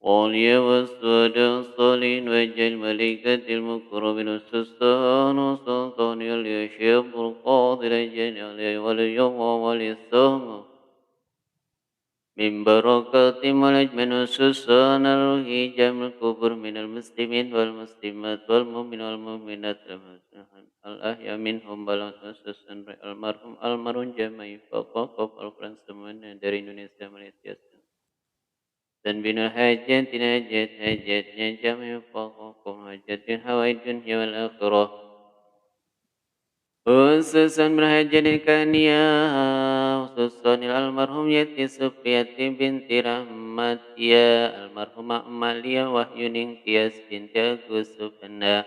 واليا والسود الصالين وجه الملائكة المقربين السلطان والسلطان اليشيب القادر الجلال واليوم والسلام من بركات ملج من السلطان الروحي جمع الكبر من المسلمين والمسلمات والمؤمن والمؤمنات الأحياء منهم بلغ السلطان المرحوم جمع فقط القرآن semuanya dari Indonesia Malaysia dan bina hajatnya jami faqakum hajatin hawaid dunya wal akhirah khususan berhajatin kania khususan almarhum Yati Supriyati binti Rahmatia almarhumah Amalia Wahyuning Tias binti Agus Supena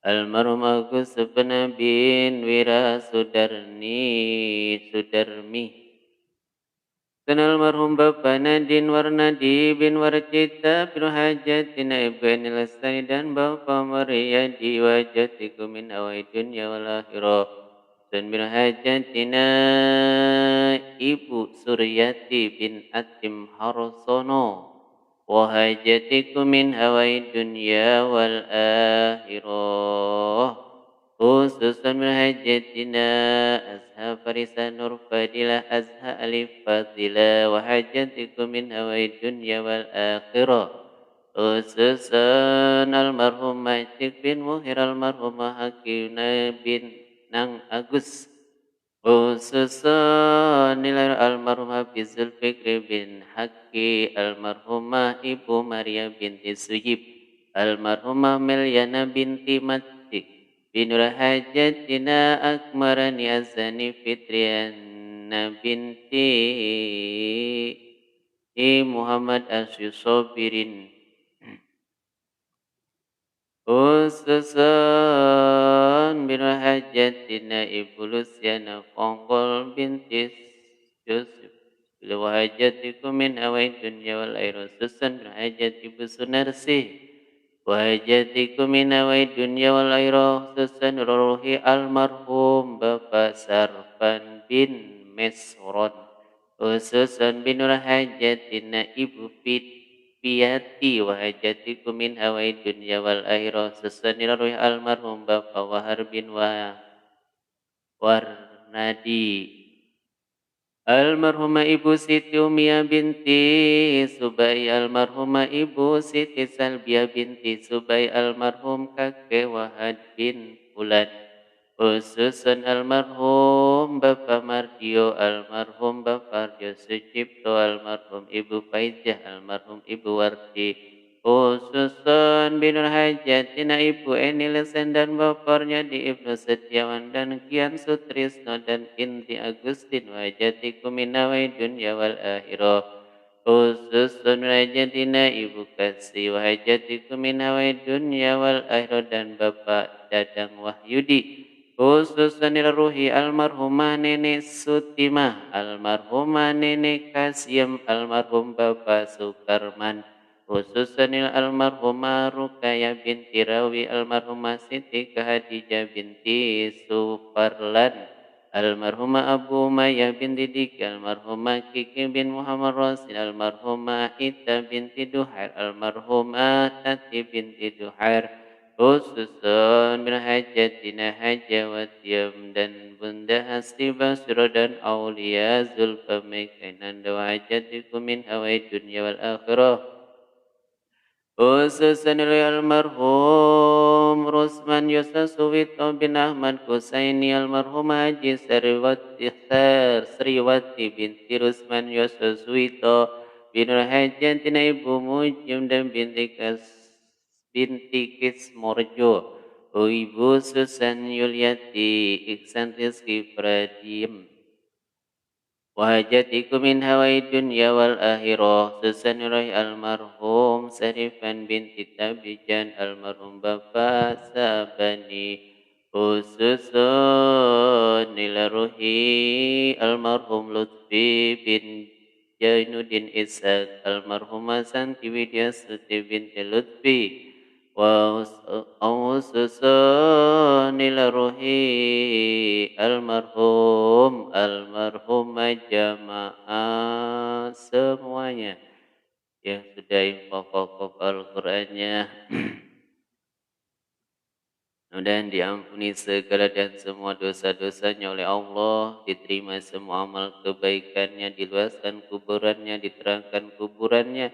almarhum Agus Supena bin Wira Sudarmi dan almarhum Bapak Nadin Warnadi bin Warcita bin Hajatina Ibn Lestari dan Bapak Maria di wajatikum min awai dunya wal akhirah dan bin Hajatina Ibu Suryati bin Atim Harsono wa hajatikum min awai dunya wal akhirah khususan hajatina azha farisan nur fadilah azha alif fadilah wa hajatikum min hawai dunya wal akhirah khususan almarhum Majid bin Muhir almarhum Hakimna bin Nang Agus khususan nilai almarhum Hafizul Fikri bin Haki almarhumah Ibu Maria binti Sujib almarhumah Meliana binti Matik binur hajatina akmarani azani fitriana binti Muhammad Asyusobirin khususan binur hajatina Ibu Luciana Fongkol binti Yusuf bila hajatikum min awai dunya wal akhirah khususan binur hajat Ibu Sunarsih wajatikum min awai dunya wal akhirah khususan ruhi almarhum Bapak Sarpan bin Mesron khususan bin hajatina Ibu Piati wajatikum min awai dunya wal akhirah khususan ruhi almarhum Bapak Wahar bin Warnadi almarhumah Ibu Siti Umiyah binti Subai almarhumah Ibu Siti Salbia binti Subai almarhum kakek Wahad bin Fulan khususan almarhum Bapak Mardio almarhum Bapak Arjo Sucipto almarhum Ibu Faizah almarhum Ibu Warti khususan binur hajatina Ibu Eni Lesen dan baparnya di Ibnu Setiawan dan Kian Sutrisno dan Inti Agustin wajatikum minawai dunya wal akhirah khususan hajatina Ibu Kasih wajatikum minawai dunya wal akhirah dan Bapak Dadang Wahyudi khususan ruhi almarhumah Nenek Sutimah almarhumah Nenek Kasyem almarhum Bapak Sukarman khususan almarhumah Rukaya binti Rawi almarhumah Siti Khadijah binti Suparlan almarhumah Abu Umayyah binti Dik almarhumah Kiki bin Muhammad Rasul almarhumah Ita binti Duhair almarhumah Tati binti Duhair khususan bin hajatina hajawatiyam dan Bunda Hasti Basro dan Aulia Zulfa Mekainan wa hajatikum min hawai dunya wal akhirah khususan almarhum Rusman Yusuf Suwito bin Ahmad Kusaini almarhum Haji Sriwati binti Rusman Yusuf Suwito bin Hajantina Ibu Mujim dan binti Kismorjo Ibu Susan Yuliati Iksan Rizki Pradiem wajatikum min hawai dunya wal akhirah susan roh almarhum Sarifan binti Tabijan almarhum Bapak Sabani khususun ila ruhi almarhum Lutfi bin Jainuddin Ishaq almarhum Santi Widya Suti binti Lutfi wa khususun ila ruhi almarhum jamaah semuanya yang sudah infak Al-Qur'annya. Mudah-mudahan diampuni segala dan semua dosa-dosanya oleh Allah, diterima semua amal kebaikannya, diluaskan kuburannya, diterangkan kuburannya,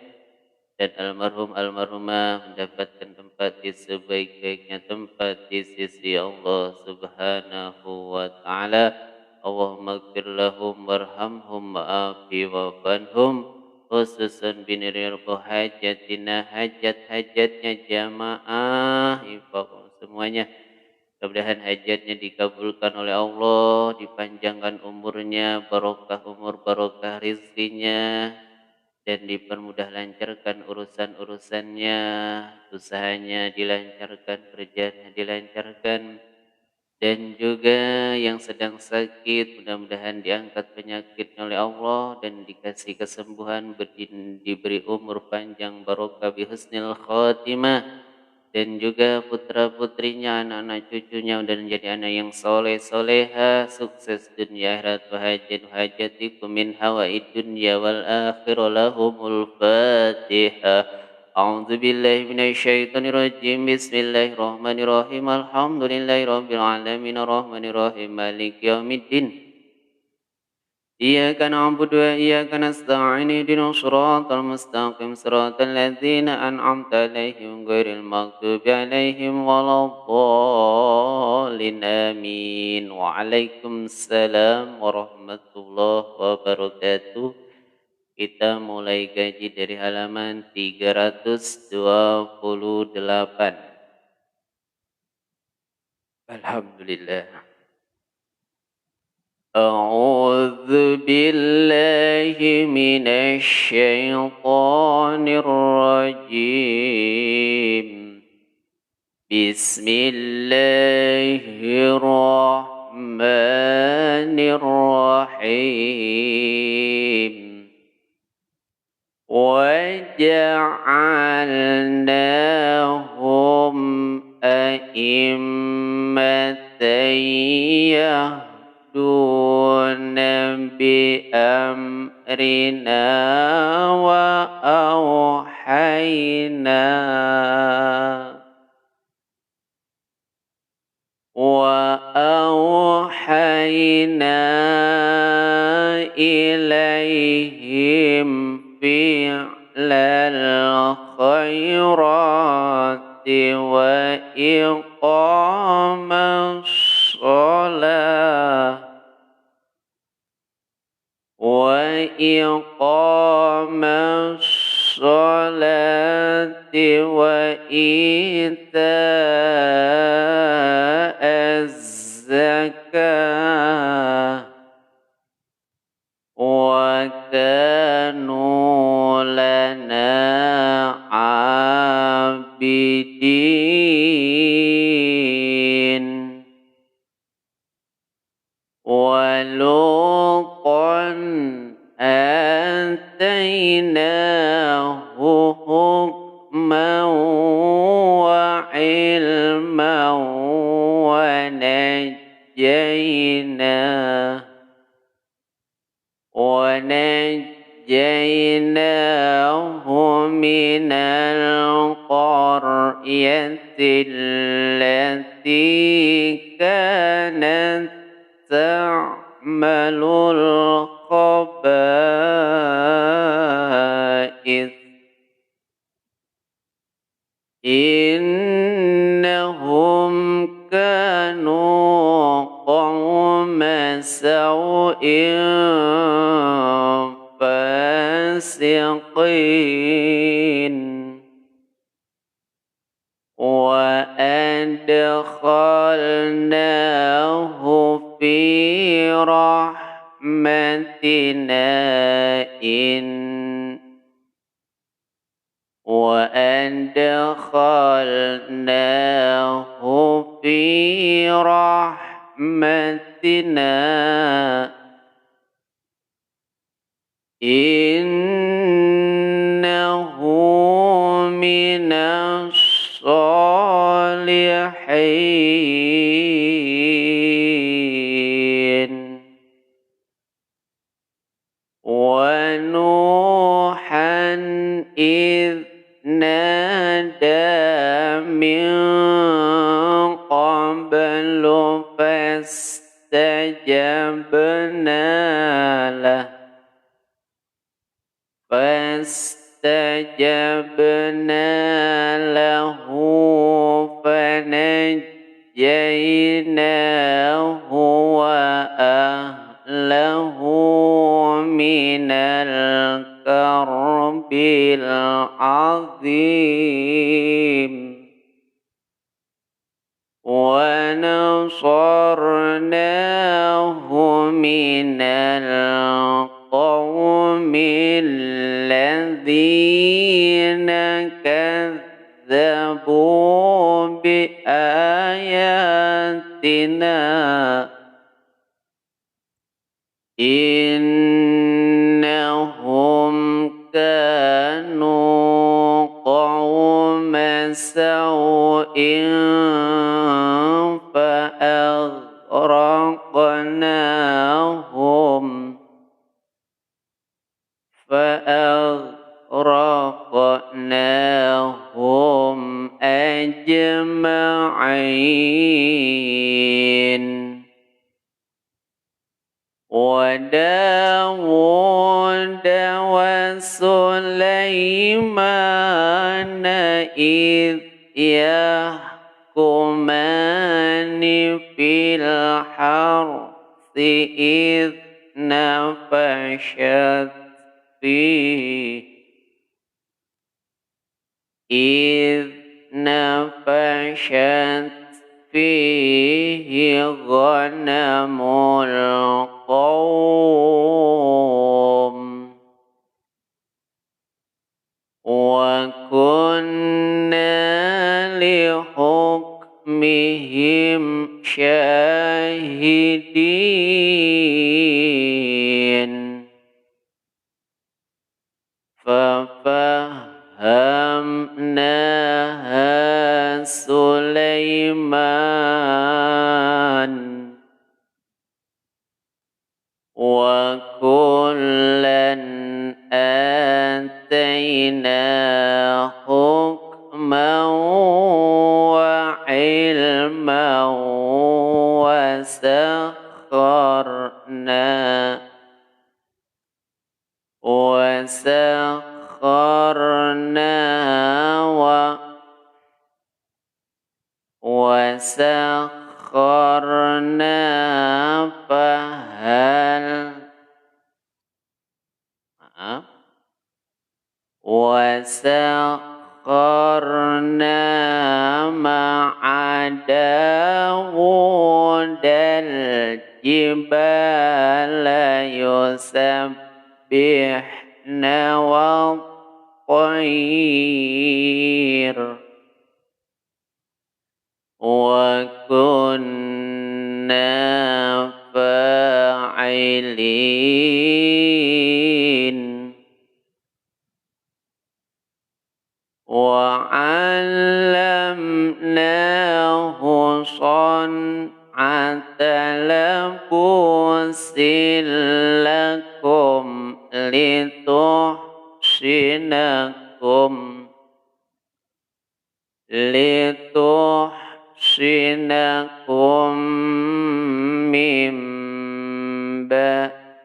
dan almarhumah mendapatkan tempat di sebaik-baiknya tempat di sisi Allah Subhanahu wa taala. Allahumma ighfir lahum warhamhum wa'afi wa'fanhum, khususan biniril hajatina, hajat-hajatnya jamaah infak semuanya. Mudah-mudahan hajatnya dikabulkan oleh Allah, dipanjangkan umurnya, barokah umur, barokah rizkinya, dan dipermudah lancarkan urusan-urusannya, usahanya dilancarkan, kerjanya dilancarkan, dan juga yang sedang sakit mudah-mudahan diangkat penyakitnya oleh Allah dan dikasih kesembuhan, diberi umur panjang, barokah bihusnil khatimah, dan juga putra-putrinya, anak-anak cucunya dan menjadi anak yang soleh soleha, sukses dunia akhirat, hajatikum min hawaid dunya wal akhirah, lahumul fatihah. A'udzu billahi minasyaitonir rajim. Bismillahirrahmanirrahim. Alhamdulillahirabbil alamin arrahmanir rahim maliki yaumiddin. إياك نعبد وإياك نستعين اهدنا الصراط المستقيم صراط الذين أنعمت عليهم غير المغضوب عليهم ولا الضالين آمين. Waalaikumsalam warahmatullahi wabarakatuh. Kita mulai gaji dari halaman 328. Alhamdulillah. أعوذ بالله من الشيطان الرجيم. بسم الله الرحمن الرحيم. وجعلناهم أئمة يهدون بأمرنا وأوحينا إليهم فعل الخيرات وإقام الصلاة وإيتاء الزكاة وكانوا لنا عابدين. ولوطا آتيناه حكما وعلما ونجيناه من القرية التي كانت تعمل الخبائث إنهم كانوا قوم سوء فاسقين. وأدخلناه في رحمتنا إنه من الصالحين. ونوحا إذ نادى من قبل فاستجبنا له فنجيناه وأهله من الكرب العظيم ونصرناه من القوم الذين كذبوا بآياتنا إنهم كانوا قوم سوء فأغرقناهم أجمعين وداود وسليمان إذ يحكمان في الحرث إذ نفشت فيه غنم القوم وكنا لحكمهم شاهدين ففهمناها سليمان وكلا آتينا حكما وعلما وسخرنا مع داود الجبال يسبحن والطير وكنا فاعلين وعلمناه صنعة لبوس لكم لتحصنكم من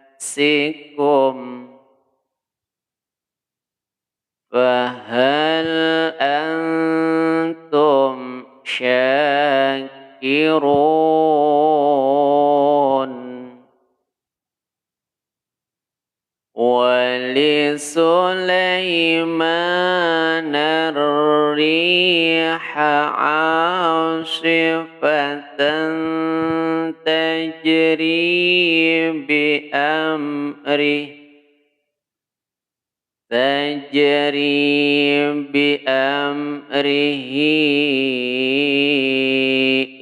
بأسكم فهل أنتم شاكرون ولسليمان الريح عاصفة تجري بأمره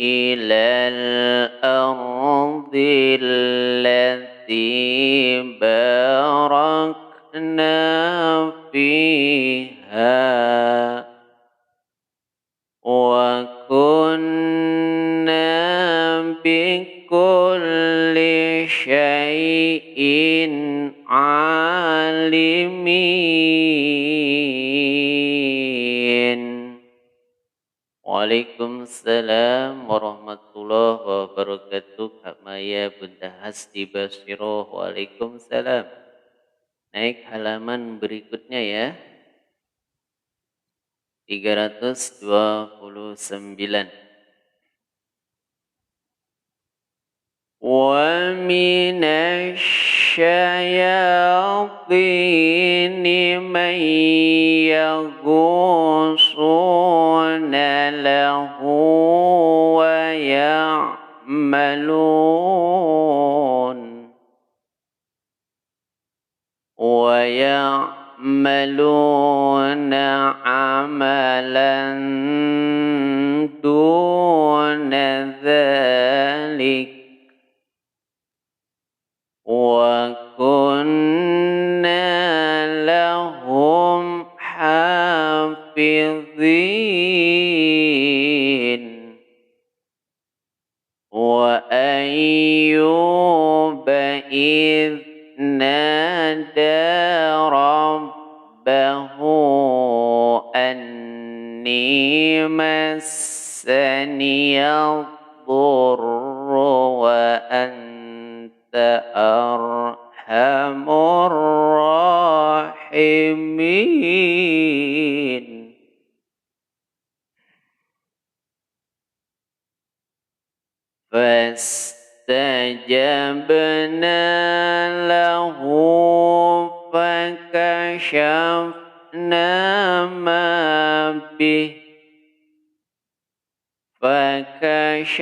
إلى الأرض التي باركنا فيها وكنا بكل شيء عالمين Waalaikumsalam warahmatullahi wabarakatuh. Kak Maya Bunda Hasti Basyiroh. Waalaikumsalam. Naik halaman berikutnya ya. 329. Wa minasyayatini man yaghusuna lahu wa يعملون عملا دون ذلك وكنا لهم حافظين وأيوب إذ نادى ربه أني مسني الضر وأنت أرحم الراحمين فاستجبنا له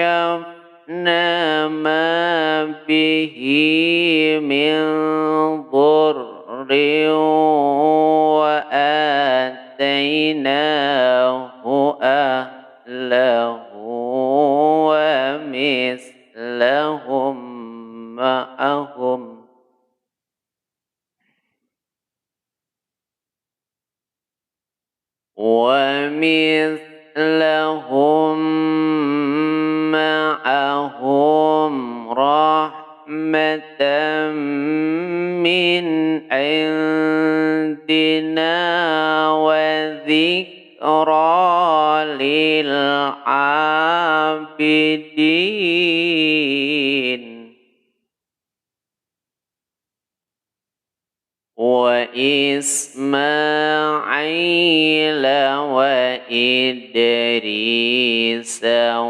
فكشفنا ما به من ضر وآتيناه أهله ومثلهم معهم رحمة من عندنا وذكرى للعابدين وإسماعيل وإدريس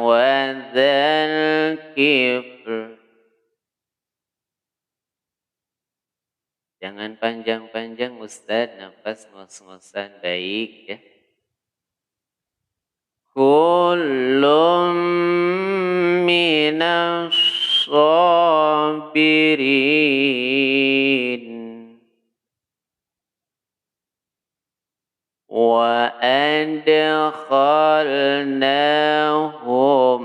وذا الكفل. Jangan panjang-panjang Ustaz, nafas ngos-ngosan baik ya. Kullum minas sabirin wa adkhalnahum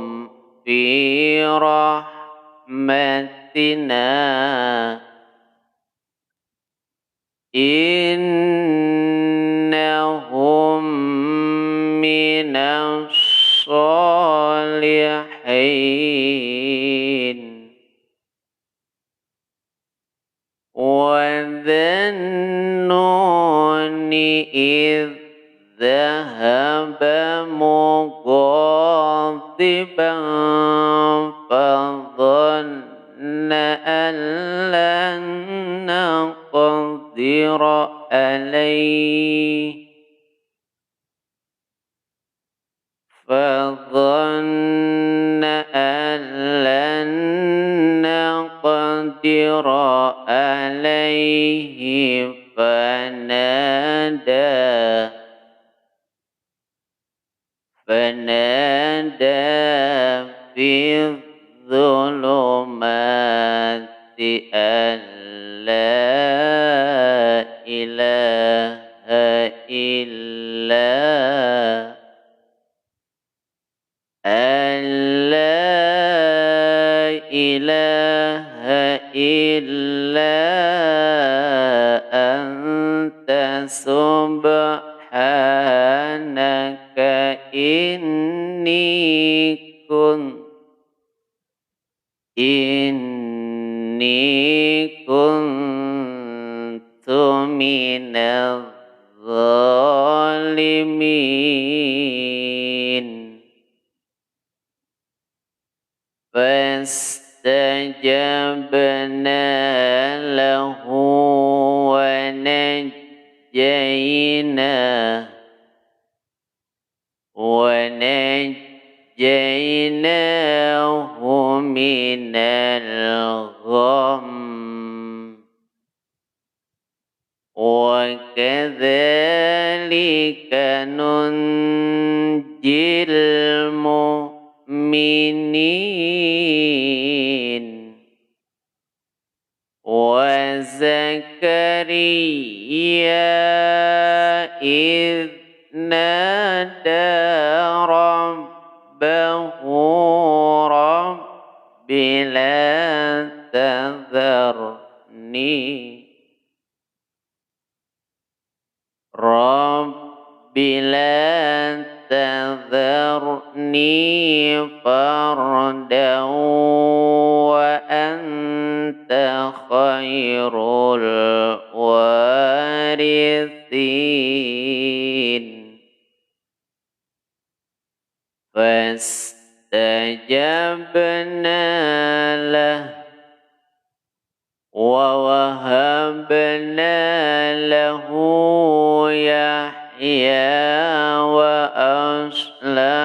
fi rahmatina innahum minas salihin wa dhannuni idh dhahaba mughadiban fadhanna an lan naqdira alayhi فظن أن لن نقدر عليه فنادى في الظلمات أن لا إله إلا أنت سبحانك إني كنت من الظالمين. ونجيناه من الغم وكذلك ننجي المؤمنين وزكريا إذ نادى ربه رب لا تذرني رب لا تذرني فردا وأنت خير الوارثين فاستجبنا له ووهبنا له يحيى وأصلحنا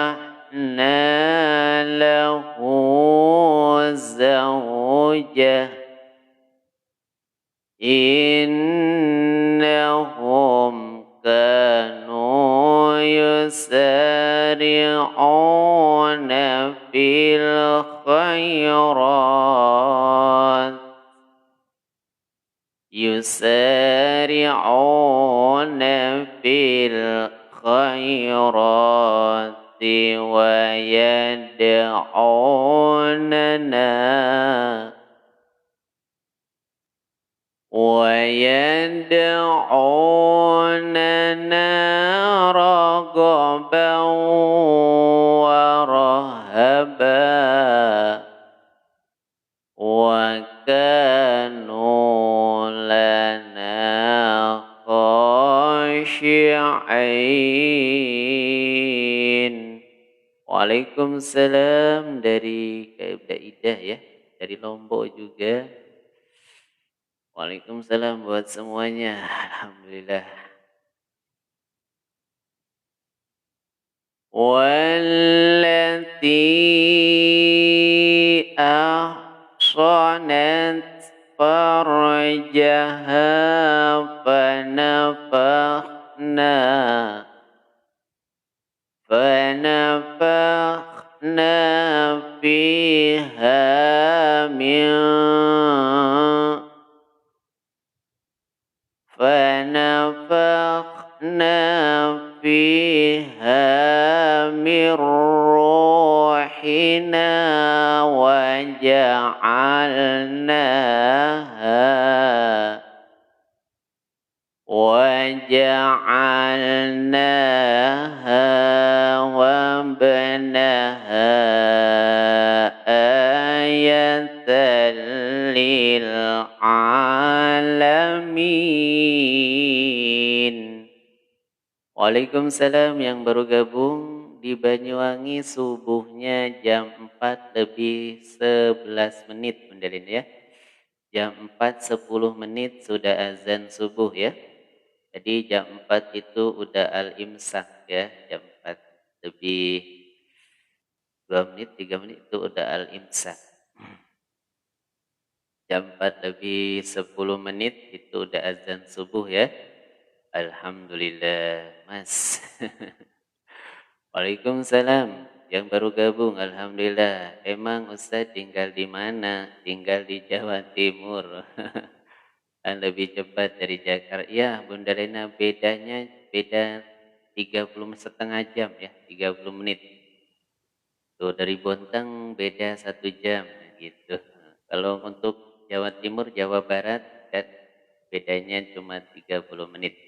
له زوجه إنهم كانوا يسارعون في الخيرات ويدعوننا رغبا ورهبا وكانوا لنا khashi'in. Waalaikumsalam dari Kak Idah ya, dari Lombok juga. Waalaikumsalam buat semuanya. Alhamdulillah. Wallati ahsanat farjaha فنفخنا فيها من روحنا وجعلناها وابنها آية للعالمين. Waalaikumsalam yang baru gabung di Banyuwangi, subuhnya jam 4 lebih 11 menit Bunda Lin ya. Jam 4:10 sudah azan subuh ya. Jadi jam 4 itu udah al-imsak ya. Jam 4 lebih 2 menit, 3 menit itu udah al-imsak. Jam 4 lebih 10 menit itu udah azan subuh ya. Alhamdulillah Mas. Waalaikumsalam yang baru gabung. Alhamdulillah. Emang Ustadz tinggal di mana? Tinggal di Jawa Timur. Lebih cepat dari Jakarta. Ya Bunda Lena, bedanya beda 30,5 jam ya. 30 menit. Tuh dari Bontang beda 1 jam gitu. Kalau untuk Jawa Timur, Jawa Barat kan bedanya cuma 30 menit.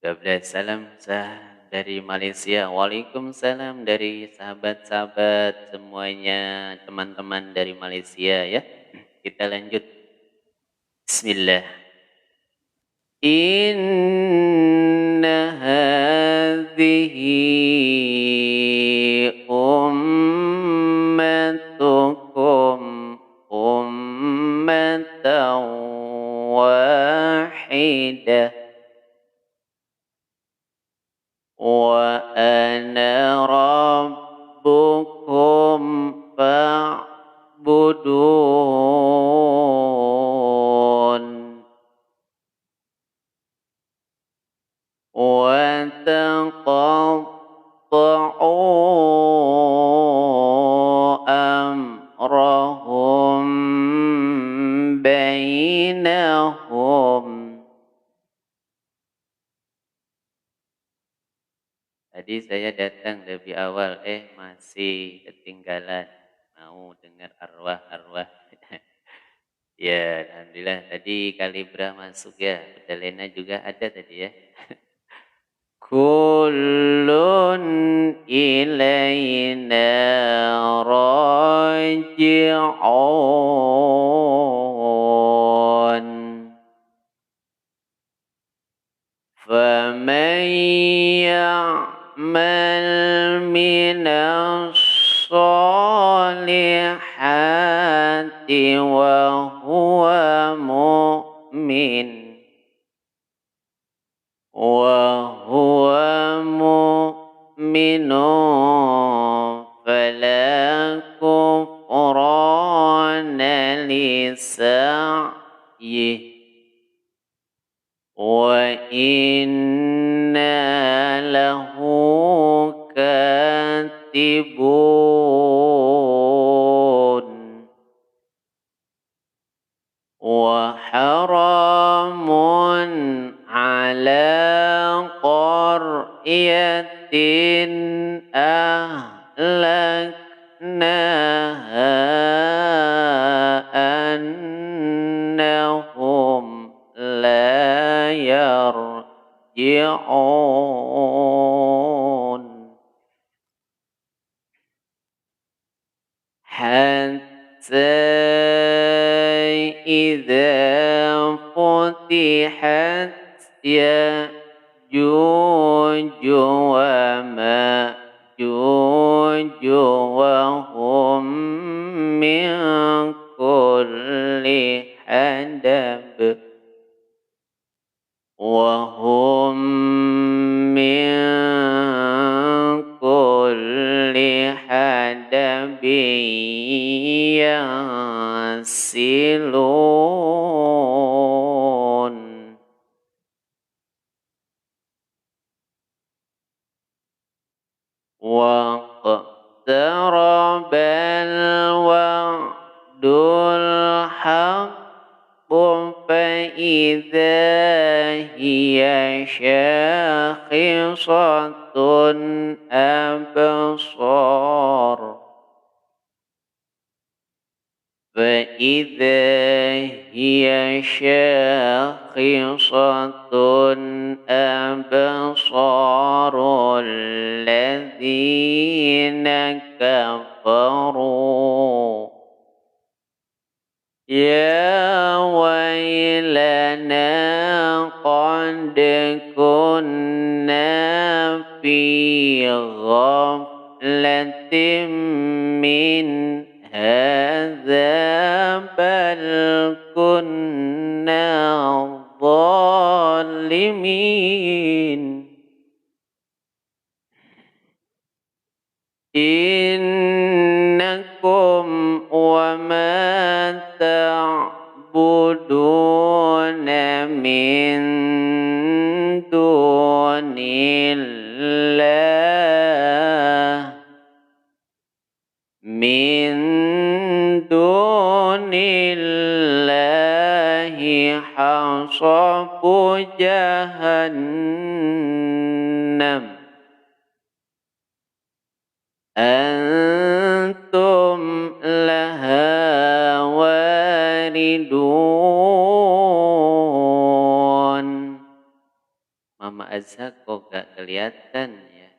12 salam dari Malaysia. Waalaikumsalam dari sahabat-sahabat semuanya, teman-teman dari Malaysia ya. Kita lanjut. Bismillah. Inna hadhihi ummatukum ummatan wahidah حميده وأنا ربكم فاعبدون وتقطعوا أمرهم بينهم. Tadi saya datang lebih awal, masih ketinggalan. Mau dengar arwah-arwah. Ya, alhamdulillah tadi Kalibra masuk ya. Budalena juga ada tadi ya. Kullun ilayna raji'un. Faman ya'mal minas solihati wa huwa mu'min وهو مؤمن فلا كفران لسعيه وإنا له كاتبون وحرام على قرية أهلكناها أنهم لا يرجعون حتى إذا فتحت يأجوج ومأجوج وهم من كل حدب وهم من كل حدب ينسلون واقترب الوعد الحق فإذا هي شاخصة أبصار فإذا هي شاخصة أبصار الذين كفروا يا ويلنا قد كنا في غفلة من هذا بل كنا ظالمين إنكم وما تعبدون من دون الله حصب جهنم أنتم لها واردون. Mama Azza kok gak kelihatan ya?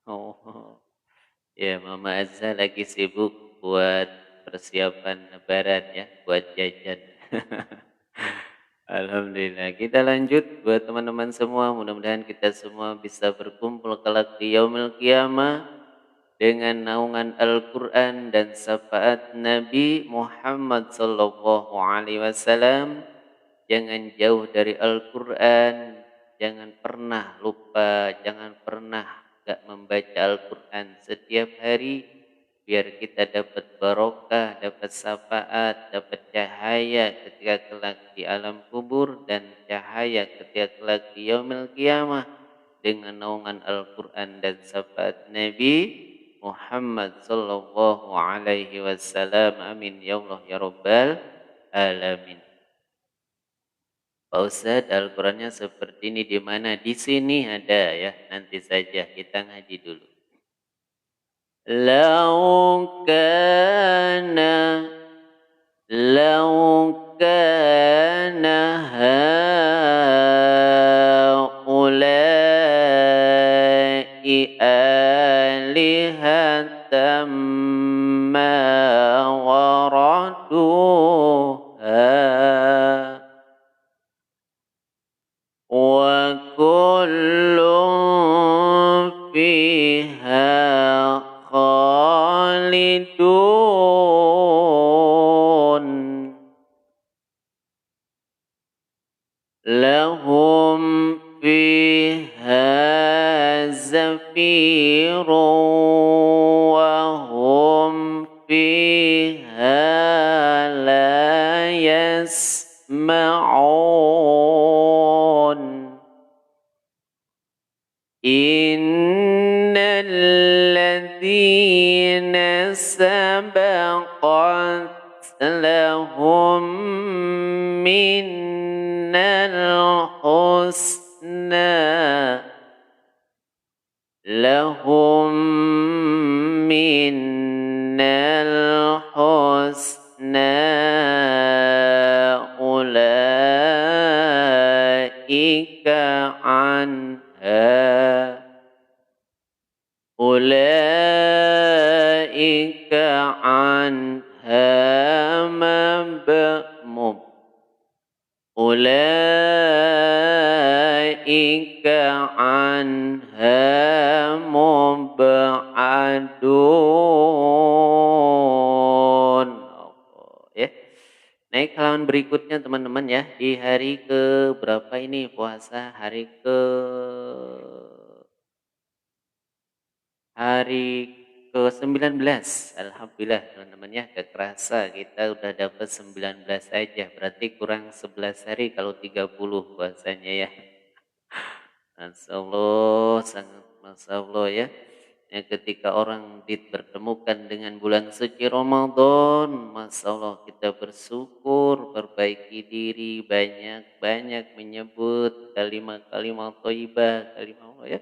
Oh, ya Mama Azza lagi sibuk buat persiapan lebaran ya, buat jajan. Alhamdulillah. Kita lanjut buat teman-teman semua. Mudah-mudahan kita semua bisa berkumpul kelak di yaumil qiyamah dengan naungan Al-Quran dan syafaat Nabi Muhammad sallallahu alaihi wasallam. jangan jauh dari Al-Quran, jangan pernah lupa, jangan pernah gak membaca Al-Quran setiap hari, biar kita dapat barokah, dapat syafaat, dapat cahaya ketika kelak di alam kubur, dan cahaya ketika kelak di yaumil qiyamah dengan naungan Al-Quran dan syafaat Nabi Muhammad sallallahu alaihi wasallam. Amin ya Allah ya Rabbal alamin. Pak Ustadz, Al-Qurannya seperti ini di mana? Di sini ada ya. Nanti saja kita ngaji dulu. Lau kana haulai alihatam ma waraduha wa kullun fiha khalidun lahum fiha zafirun wa hum fiha la yasma'un. Innal ladzina sabaqat lahum minnal husna lahum minnal husna ulaika anha mabmum ulaika anha mub'adun. Ya. Naik halaman berikutnya teman-teman ya. Di hari ke berapa ini puasa? Hari ke-19. Alhamdulillah teman-teman ya, gak kerasa kita udah dapat 19 aja. Berarti kurang 11 hari kalau 30 puasanya ya. Masya Allah, sangat Masya Allah ya. Ya, ketika orang dipertemukan dengan bulan suci Ramadan, Masya Allah kita bersyukur, perbaiki diri, banyak-banyak menyebut kalimat-kalimat thayyibah, kalimat Allah ya.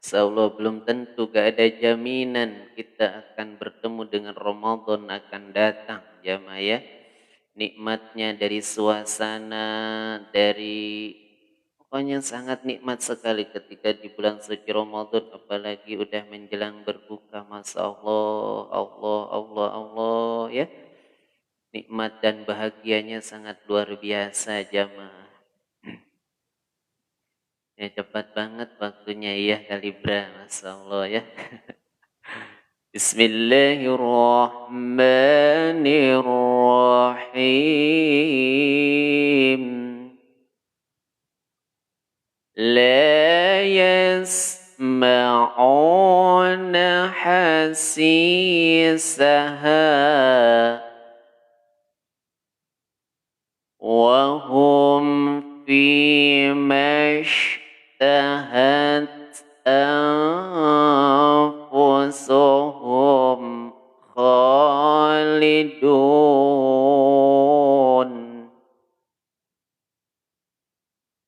Masya Allah, belum tentu, gak ada jaminan kita akan bertemu dengan Ramadan akan datang jamaah ya. Nikmatnya dari suasana, dari pokoknya sangat nikmat sekali ketika di bulan suci Ramadan, apalagi udah menjelang berbuka. Masya Allah, Allah, Allah, Allah ya. Nikmat dan bahagianya sangat luar biasa jamaah. Ya cepat banget waktunya ya Kalibra, Masya Allah ya. Bismillahirrahmanirrahim. La yasma'una hasisaha wa hum fi mashtahat anfusuhum khalidun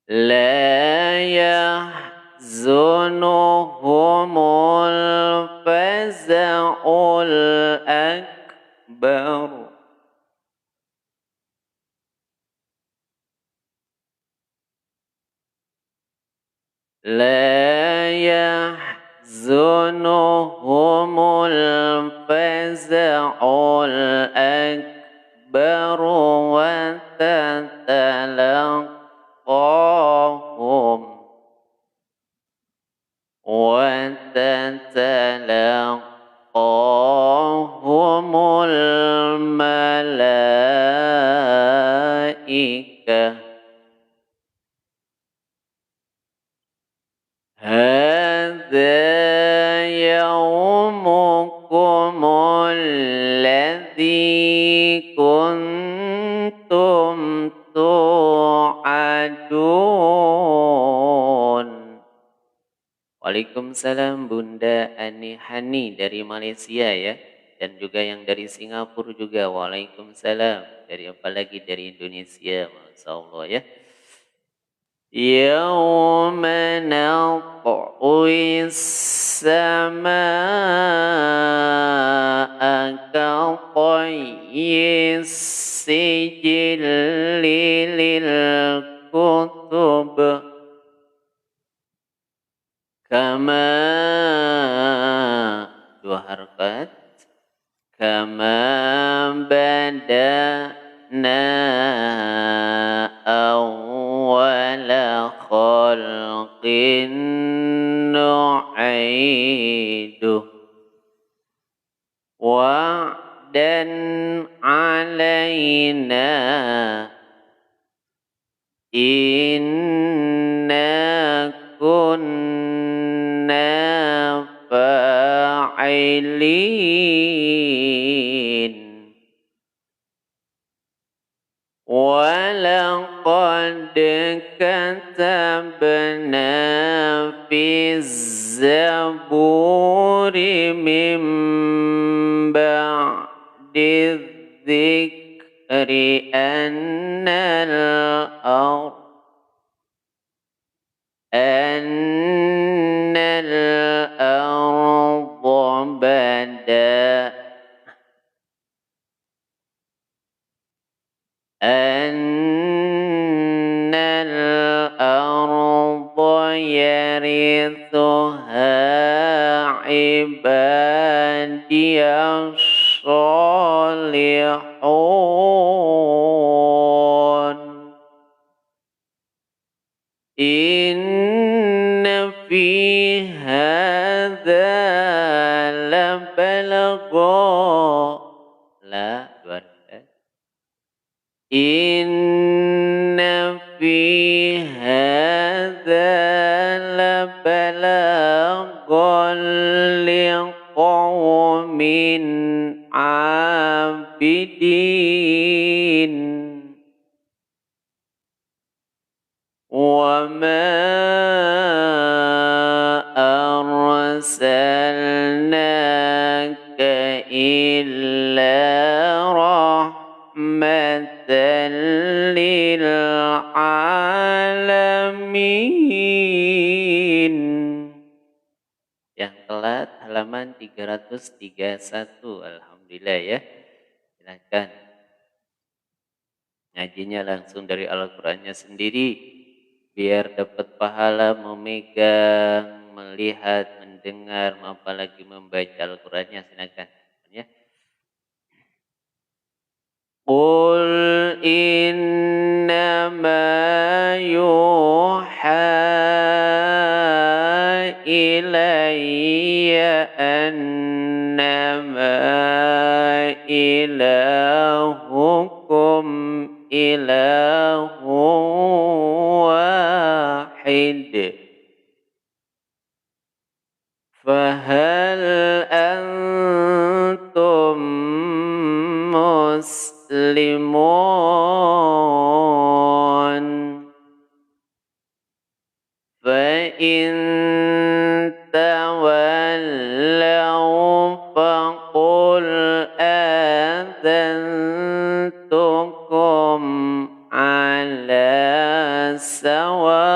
la yahzunuhumul faza'ul akbar la yahzunuhumul faza'ul akbar wa tatalaqahumul malaikatu هذا يومكم الذي كنتم توعدون. Waalaikumsalam Bunda Ani Hani dari Malaysia ya. Dan juga yang dari Singapura juga. Waalaikumsalam. Dari apa lagi dari Indonesia. Masya Allah ya. Yawma naqwi as-samaa'a ka-tayyi sijilli lil kutub kama dua harakat kama bada'na awwala khalqin nu'iduh wa'dan alaina inna kunna fa'ilin walaqad katabna fi zaburi min ba'di dzikri annal arda yarithuha ibadiyas salihun. Inna fi hadza labalagha la dua Inna fi hadza labalaghan liqaumin abidin wa ma arsalnaka illa rahmatan lil alamin. Yang telat halaman 331. Alhamdulillah ya. Silakan. Ngajinya langsung dari Al-Qur'annya sendiri biar dapat pahala memegang, melihat, mendengar, apalagi membaca Al-Qur'annya. Silakan ya. Qul innama yuha ilayya annama ilahukum ilahu wahid fahal antum muslimun fa in tawallaw faqul adantukum ala sawa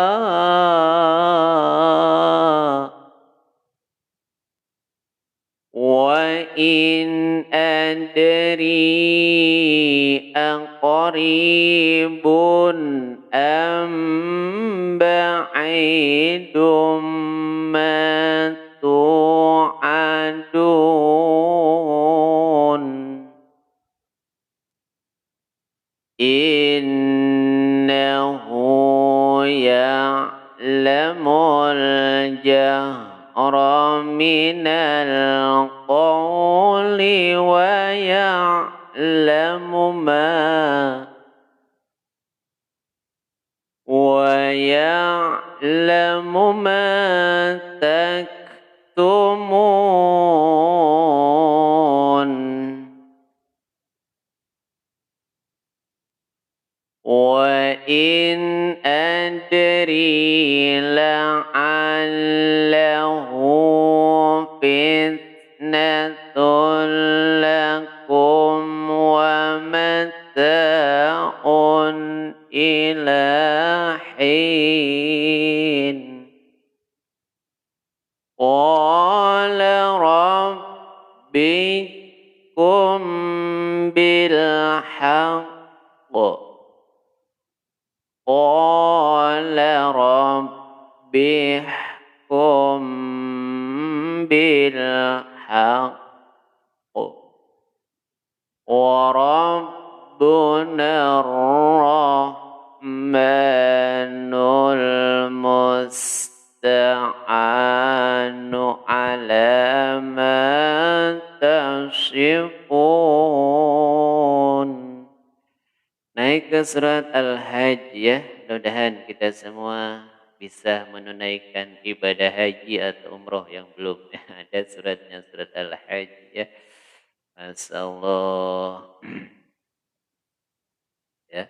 wa in adri aqribun am ba'idum ma tu'adun innahu ya'lamul jahra minal qawli wa ya'lamu ma لعله فتنة لكم ومتاع إلى حين قال ربكم بالحق قال رب احكم بالحق وربنا الرحمن المستعان على ما تصفون. Naik ke surat Al-Hajj ya, mudah-mudahan kita semua bisa menunaikan ibadah haji atau umroh yang belum. Ada suratnya, surat Al-Hajj ya. Masya Allah. Ya.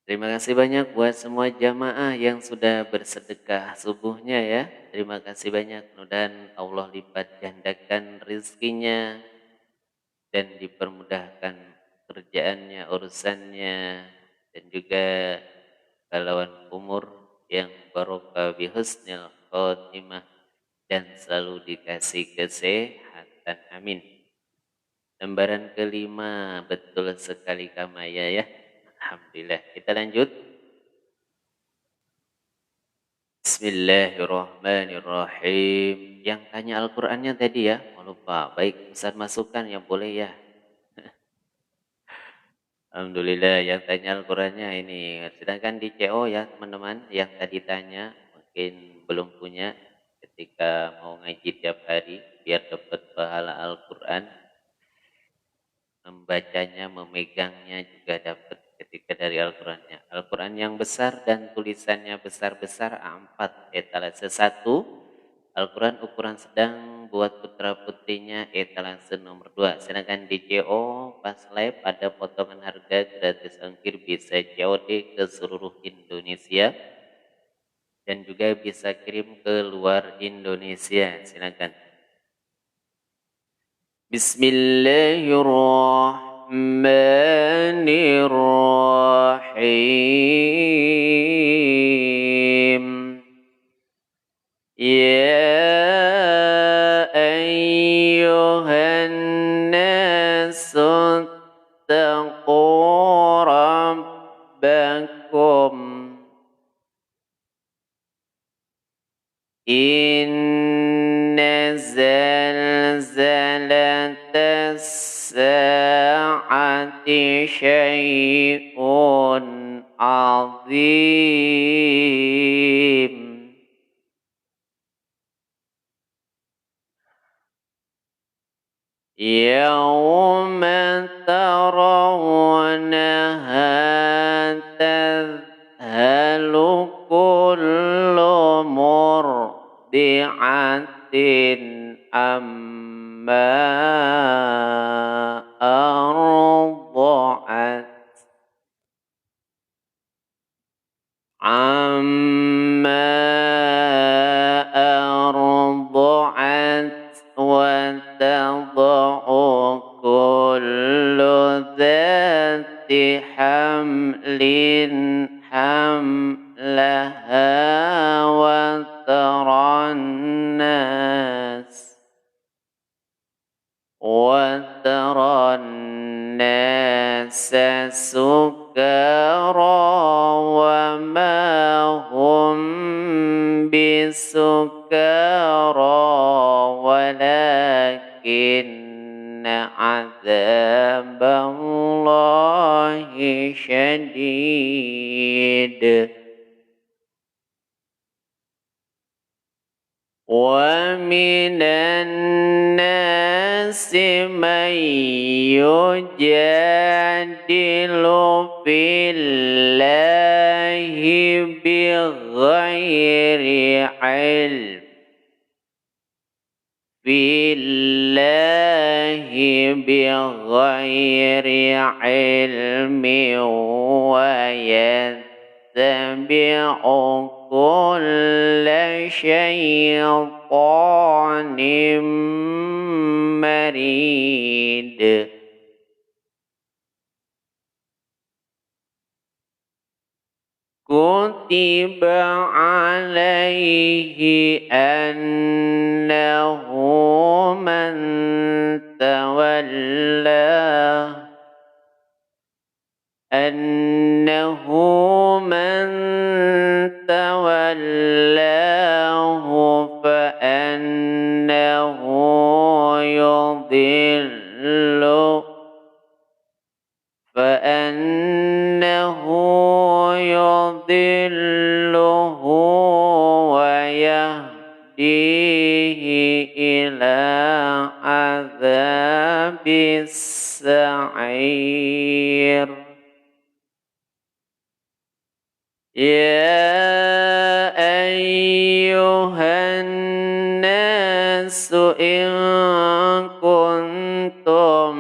Terima kasih banyak buat semua jamaah yang sudah bersedekah subuhnya ya. Terima kasih banyak. Mudah-mudahan Allah lipat gandakan rizkinya dan dipermudahkan kerjaannya, urusannya, dan juga galauan umur yang barokah bihusnil khotimah dan selalu dikasih kesehatan. Amin. Lembaran kelima, betul sekali Kamaya ya. Alhamdulillah. Kita lanjut. Bismillahirrahmanirrahim. Yang tanya Al-Qur'annya tadi ya, oh lupa. Baik, Ustaz masukkan yang boleh ya. Alhamdulillah yang tanya Al-Qur'annya ini. Sedangkan di CO ya teman-teman yang tadi tanya mungkin belum punya ketika mau ngaji tiap hari biar dapat pahala Al-Qur'an. Membacanya, memegangnya juga dapat ketika dari Al-Qur'annya. Al-Qur'an yang besar dan tulisannya besar-besar A4 etalase 1. Al-Quran ukuran sedang buat putra putrinya etalase nomor 2. Sedangkan di CO pas live ada potongan harga gratis ongkir bisa COD ke seluruh Indonesia dan juga bisa kirim ke luar Indonesia. Silakan. Bismillahirrahmanirrahim. Ya ayyuhan nasu taqu rabbakum inna zalzalatas sa'ati syai'un azim. Yawma tarawnaha tadhalu kullu murdi'atin amma arda'at wa tad'u kullu dhati hamlin hamlaha wa taran nasa sukara wa ma hum bisukara walakinna azaballahi syadid. Wa minan nasi man yujadilu fillahi bighairi ilm bighairi ilmi wa يتبع كل شيطان مريد كتب عليه أنه من تولاه فأنه يضله ويهديه إلى عذاب السعير يا أيها الناس إن كنتم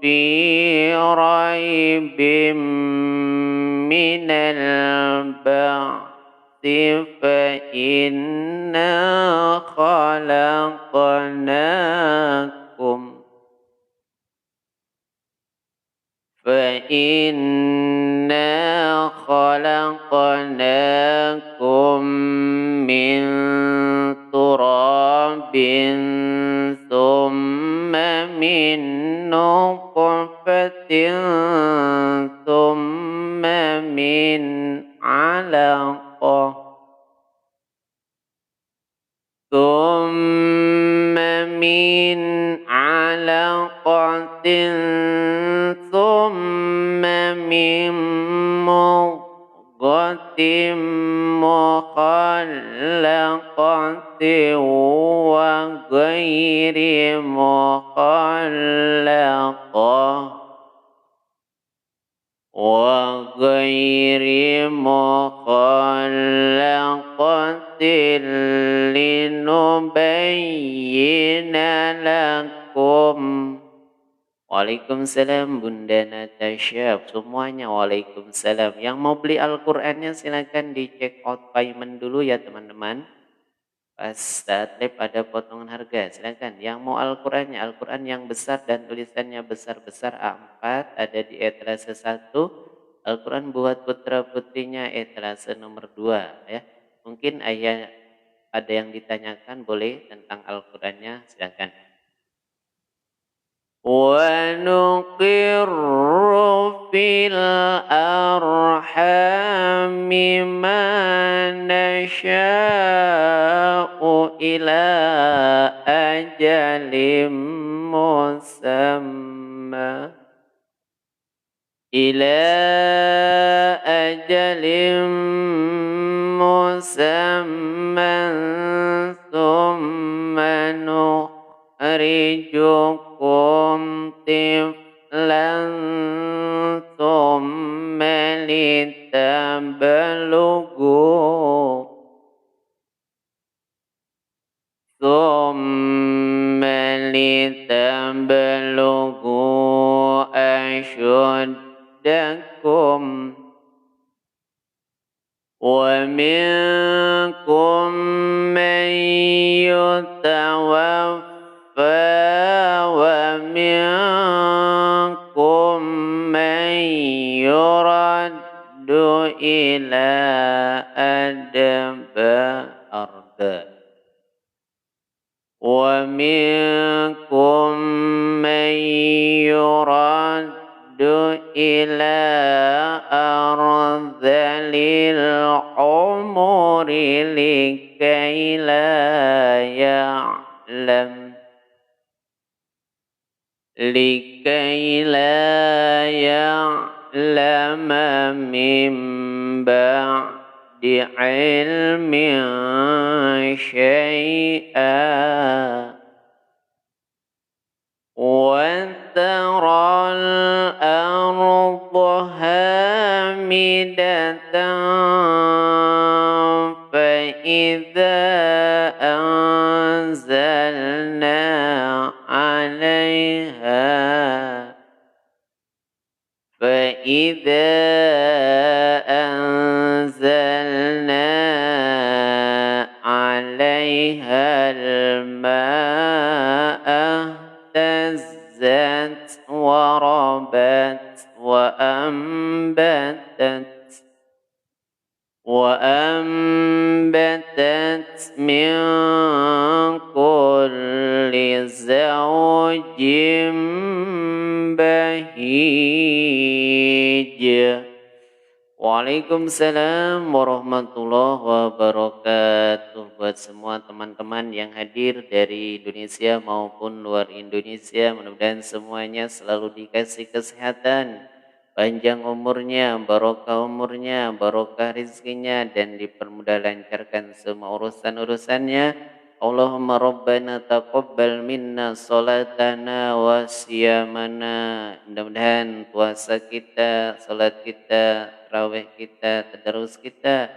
في ريب من البعث فإنا خلقناكم من تراب ثم من نطفة ثم من علقة ثم من مضغة مخلقة وغير مخلقة لنبين لكم. Waalaikumsalam Bunda Natasha, semuanya waalaikumsalam. Yang mau beli Al-Qur'annya silakan dicek out payment dulu ya teman-teman. Pas saat live ada potongan harga, silakan. Yang mau Al-Qur'annya, Al-Qur'an yang besar dan tulisannya besar-besar A4 ada di etalase 1. Al-Qur'an buat putra putrinya etalase nomor 2 ya. Mungkin ayah ada yang ditanyakan boleh tentang Al-Qur'annya, silakan. ونقر في الأرحام ما نشاء إلى أجل مسمى ثم نخرجكم طفلا ثم لتبلغوا أشدكم ومنكم من يتوفى ومنكم من يرد إلى أرذل العمر لكي لا يعلم من بعد علم شيئا وترى الأرض هامدة فإذا أنزلنا من كل زوج بهيج. Waalaikumsalam warahmatullahi wabarakatuh. Buat semua teman-teman yang hadir dari Indonesia maupun luar Indonesia, mudah-mudahan semuanya selalu dikasih kesehatan, panjang umurnya, barokah rizkinya, dan dipermudah lancarkan semua urusan-urusannya. Allahumma rabbana taqabbal minna salatana wa siyamana. Mudah-mudahan puasa kita, salat kita, tarawih kita, tadarus kita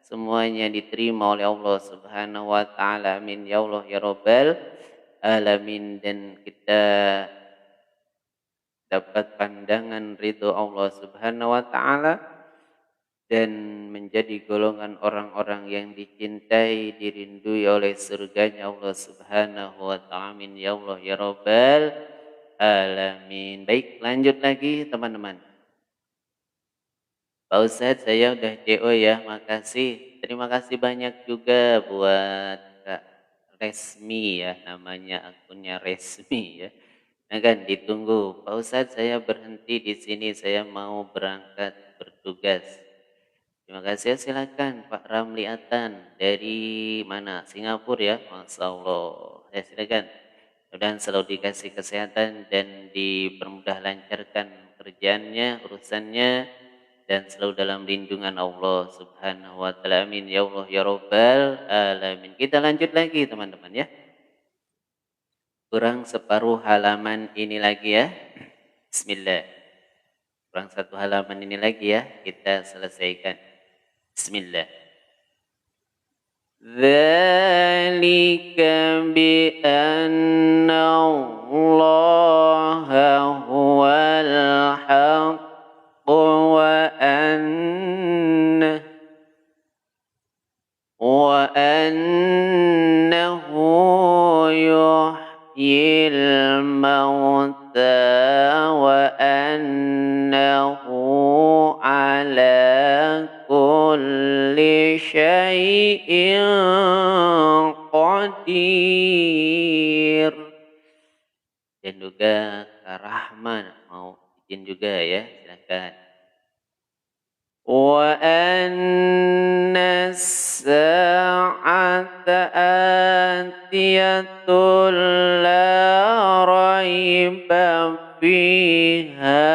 semuanya diterima oleh Allah Subhanahu wa taala. Amin ya Allah ya rabbal alamin. Dan kita dapat pandangan ridho Allah Subhanahu wa taala dan menjadi golongan orang-orang yang dicintai, dirindui oleh surganya Allah Subhanahu wa ta'ala. Amin ya Allah ya rabbal alamin. Baik, lanjut lagi teman-teman. Pak Ustadz, saya udah CO ya, makasih. Terima kasih banyak juga buat Kak Resmi ya, namanya akunnya Resmi ya. Nah kan ditunggu, Pak Ustadz saya berhenti di sini, saya mau berangkat bertugas. Terima kasih, silakan Pak Ramli Atan dari mana? Singapura ya, Masya Allah. Ya silakan. Mudah-mudahan selalu dikasih kesehatan dan dipermudah lancarkan kerjaannya, urusannya, dan selalu dalam lindungan Allah Subhanahu wa taala. Amin ya Allah ya rabbal alamin. Kita lanjut lagi teman-teman ya. Kurang separuh halaman ini lagi ya. Bismillah. Kurang satu halaman ini lagi ya, kita selesaikan. Bismillah. Dzalika bi anna Allah huwal haqq wa annahu yuhyil mauta wa annahu ala kulli syai'in qadir. Dan juga Kak Rahman mau izin juga ya, silakan. Wa anna as-sa'ata atiyatul la raiba fiha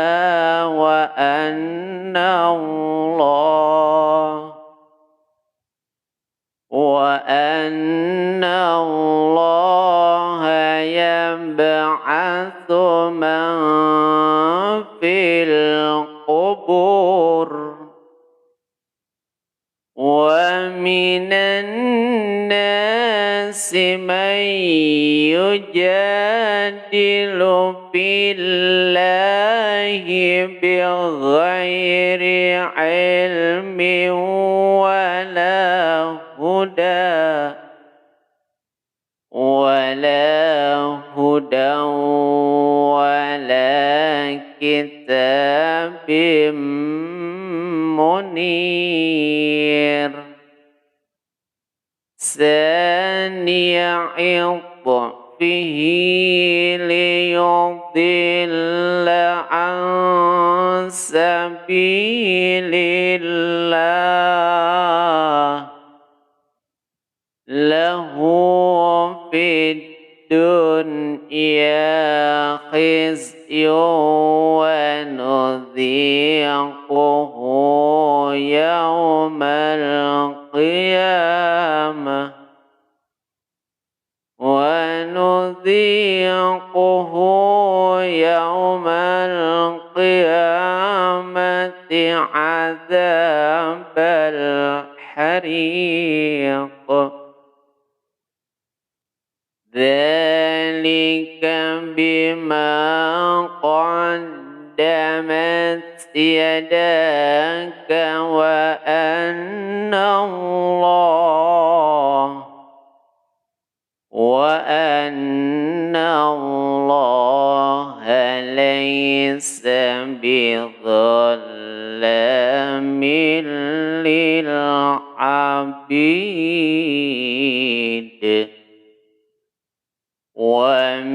wa anna Allah yab'atsu man fil qubur wa minan nasi man yujadilu fillahi bighairi ilmin wala hudan wala kitabim munir. Sani'a idfihi liyudilla an sabilillah lahu fid dunya khizyun wa nudhiquhu yawmal qiyamah adzabal hariq. Dzalika bima qaddamat yadaka wa anna Allah laysa bidhallamin lil abid.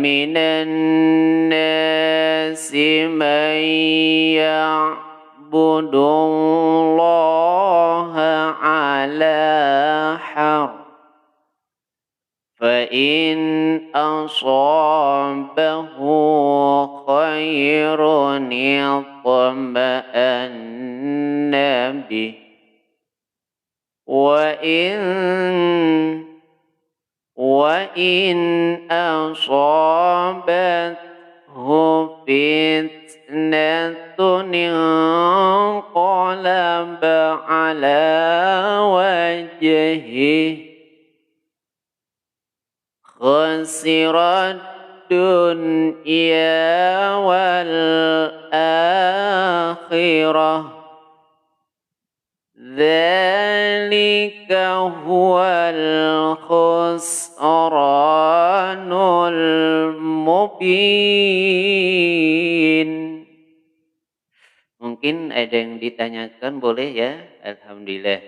minan nasi man ya'budullaha ala har fa in asabahu khairun itma'anna bih وإن أصابته فتنة انقلب على وجهه خسر الدنيا والآخرة ذلك هو الخسران المبين. Mungkin ada yang ditanyakan, boleh ya? Alhamdulillah.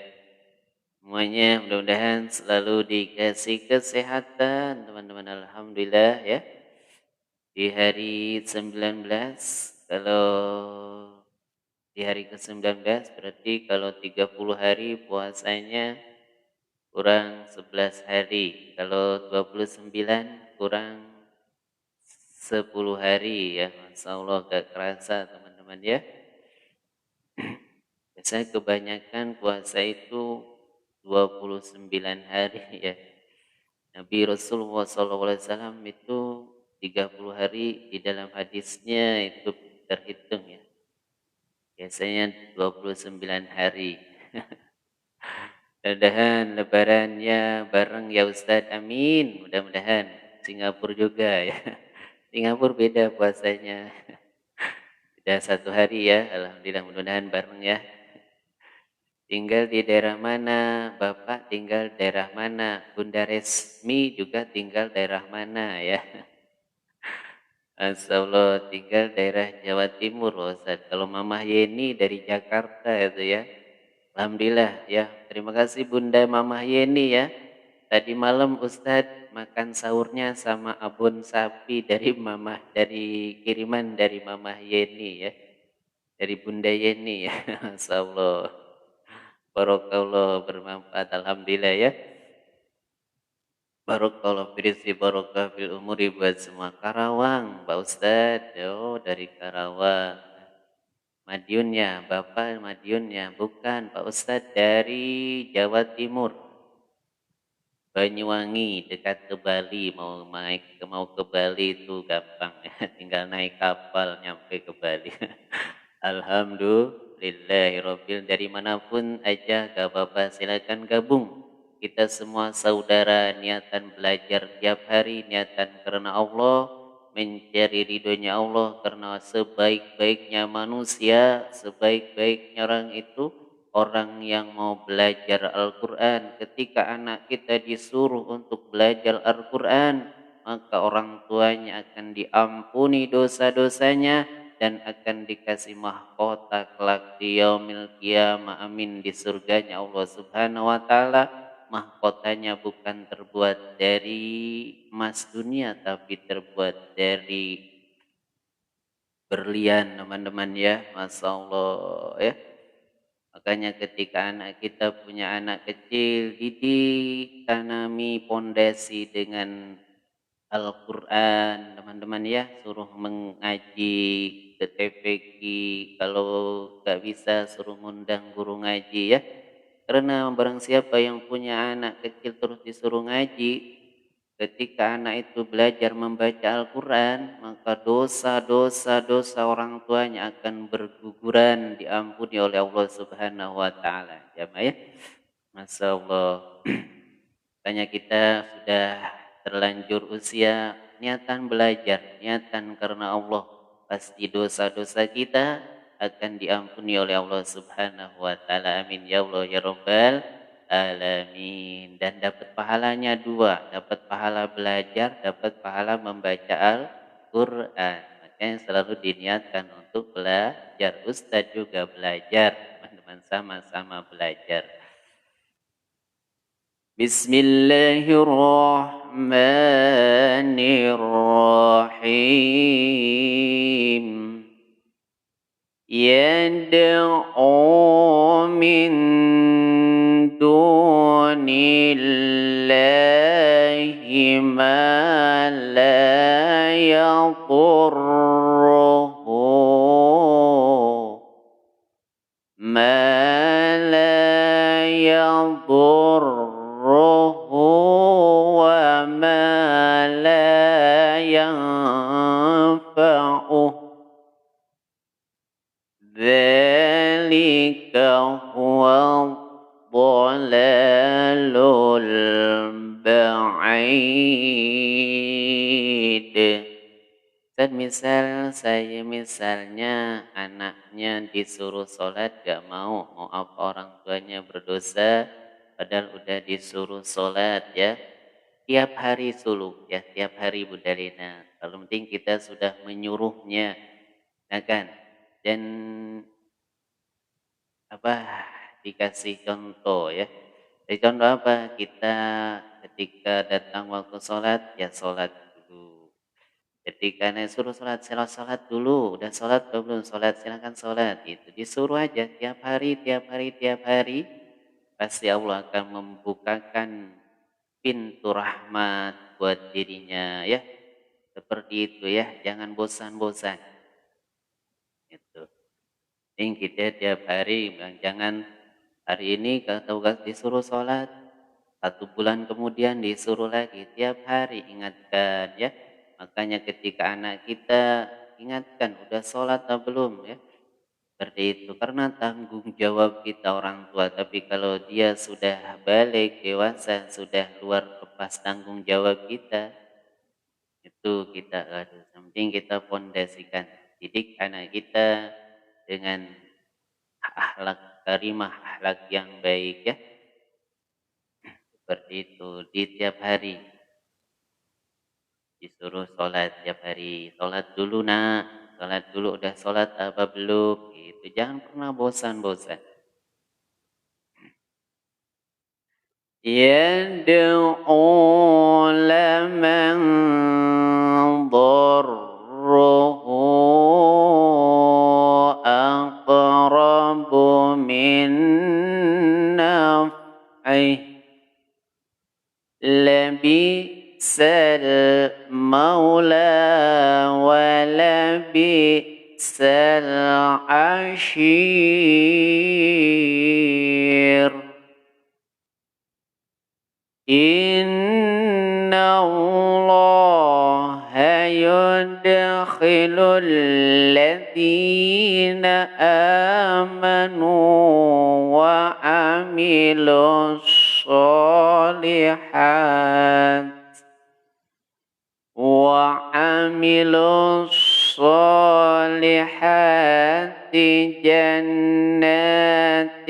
Semuanya mudah-mudahan selalu dikasih kesehatan, teman-teman. Alhamdulillah ya. Di hari 19, kalau di hari ke-19 berarti kalau 30 hari puasanya kurang 11 hari. Kalau 29 kurang 10 hari ya. Masya Allah gak kerasa teman-teman ya. Biasanya kebanyakan puasa itu 29 hari ya. Nabi Rasulullah SAW itu 30 hari di dalam hadisnya itu terhitung ya. Biasanya 29 hari. Mudah-mudahan lebarannya bareng ya Ustadz, amin. Mudah-mudahan Singapura juga ya. Singapura beda puasanya. Beda 1 hari ya, alhamdulillah mudah-mudahan bareng ya. Tinggal di daerah mana, Bapak tinggal daerah mana, Bunda Resmi juga tinggal daerah mana ya. Masya Allah tinggal daerah Jawa Timur Ustadz. Kalau Mama Yeni dari Jakarta itu ya. Alhamdulillah ya. Terima kasih Bunda Mama Yeni ya. Tadi malam Ustadz makan sahurnya sama abon sapi dari kiriman dari Mama Yeni ya. Dari Bunda Yeni ya. Masya Allah. Barakallah bermanfaat. Alhamdulillah ya. Barakallah firisi barakah fil umuri buat semua. Karawang Pak Ustadz. Oh dari Karawang. Madiunnya, Bapak Madiunnya. Bukan Pak Ustadz dari Jawa Timur. Banyuwangi dekat ke Bali. Mau ke Bali itu gampang ya. Tinggal naik kapal nyampe ke Bali. Alhamdulillahirabbil. Dari manapun aja gak apa-apa silakan gabung. Kita semua saudara, niatan belajar tiap hari, niatan karena Allah, mencari ridhonya Allah, karena sebaik-baiknya manusia, sebaik-baiknya orang itu orang yang mau belajar Al-Quran. Ketika anak kita disuruh untuk belajar Al-Quran, maka orang tuanya akan diampuni dosa-dosanya dan akan dikasih mahkota kelak di yaumil qiyamah. Amin. Di surganya Allah Subhanahu wa taala. Mahkotanya bukan terbuat dari emas dunia tapi terbuat dari berlian teman-teman ya. Masya Allah ya. Makanya ketika anak kita punya anak kecil, didik, tanami pondasi dengan Al-Quran teman-teman ya. Suruh mengaji ke TPQ, kalau gak bisa suruh ngundang guru ngaji ya. Karena barang siapa yang punya anak kecil terus disuruh ngaji, ketika anak itu belajar membaca Al-Quran, maka dosa orang tuanya akan berguguran, diampuni oleh Allah Subhanahu wa taala. Jamaah ya. Masya Allah. Tanya kita sudah terlanjur usia, niatan belajar, niatan karena Allah, pasti dosa-dosa kita akan diampuni oleh Allah Subhanahu wa taala. Amin ya Allah ya rabbal alamin. Dan dapat pahalanya 2, dapat pahala belajar, dapat pahala membaca Al-Qur'an. Makanya selalu diniatkan untuk belajar. Ustadz juga belajar, teman-teman sama-sama belajar. Bismillahirrahmanirrahim. Bismillahirrahmanirrahim. يدعو من دون الله ما لا يضره وما لا ينفعه ذلك هو الضلال البعيد. Dan misalnya anaknya disuruh sholat gak mau apa orang tuanya berdosa padahal udah disuruh sholat ya. Tiap hari suluh ya, tiap hari Bu Dalina. Kalau penting kita sudah menyuruhnya, nah kan? Dan dikasih contoh ya. Jadi contoh apa? Kita ketika datang waktu sholat ya sholat dulu. Ketika suruh sholat dulu. Udah sholat belum? Sholat, silakan sholat. Gitu. Disuruh aja tiap hari. Pasti Allah akan membukakan pintu rahmat buat dirinya ya. Seperti itu ya. Jangan bosan-bosan. Gitu. Ini kita tiap hari, jangan hari ini kalau disuruh sholat, 1 bulan kemudian disuruh lagi, tiap hari ingatkan ya. Makanya ketika anak kita ingatkan, udah sholat atau belum ya. Seperti itu, karena tanggung jawab kita orang tua. Tapi kalau dia sudah balik, dewasa, sudah luar lepas tanggung jawab kita, itu kita harus, yang penting kita fondasikan, didik anak kita dengan akhlak karimah, akhlak yang baik ya. Seperti itu, di tiap hari disuruh sholat tiap hari. Sholat dulu nak, sholat dulu, udah sholat apa belum? Gitu. Jangan pernah bosan-bosan. Yad'u laman darruhu aqrabu min naf'ih. لبئس المولى ولبئس العشير إن الله يدخل الذين آمنوا وعملوا الصالحات جنات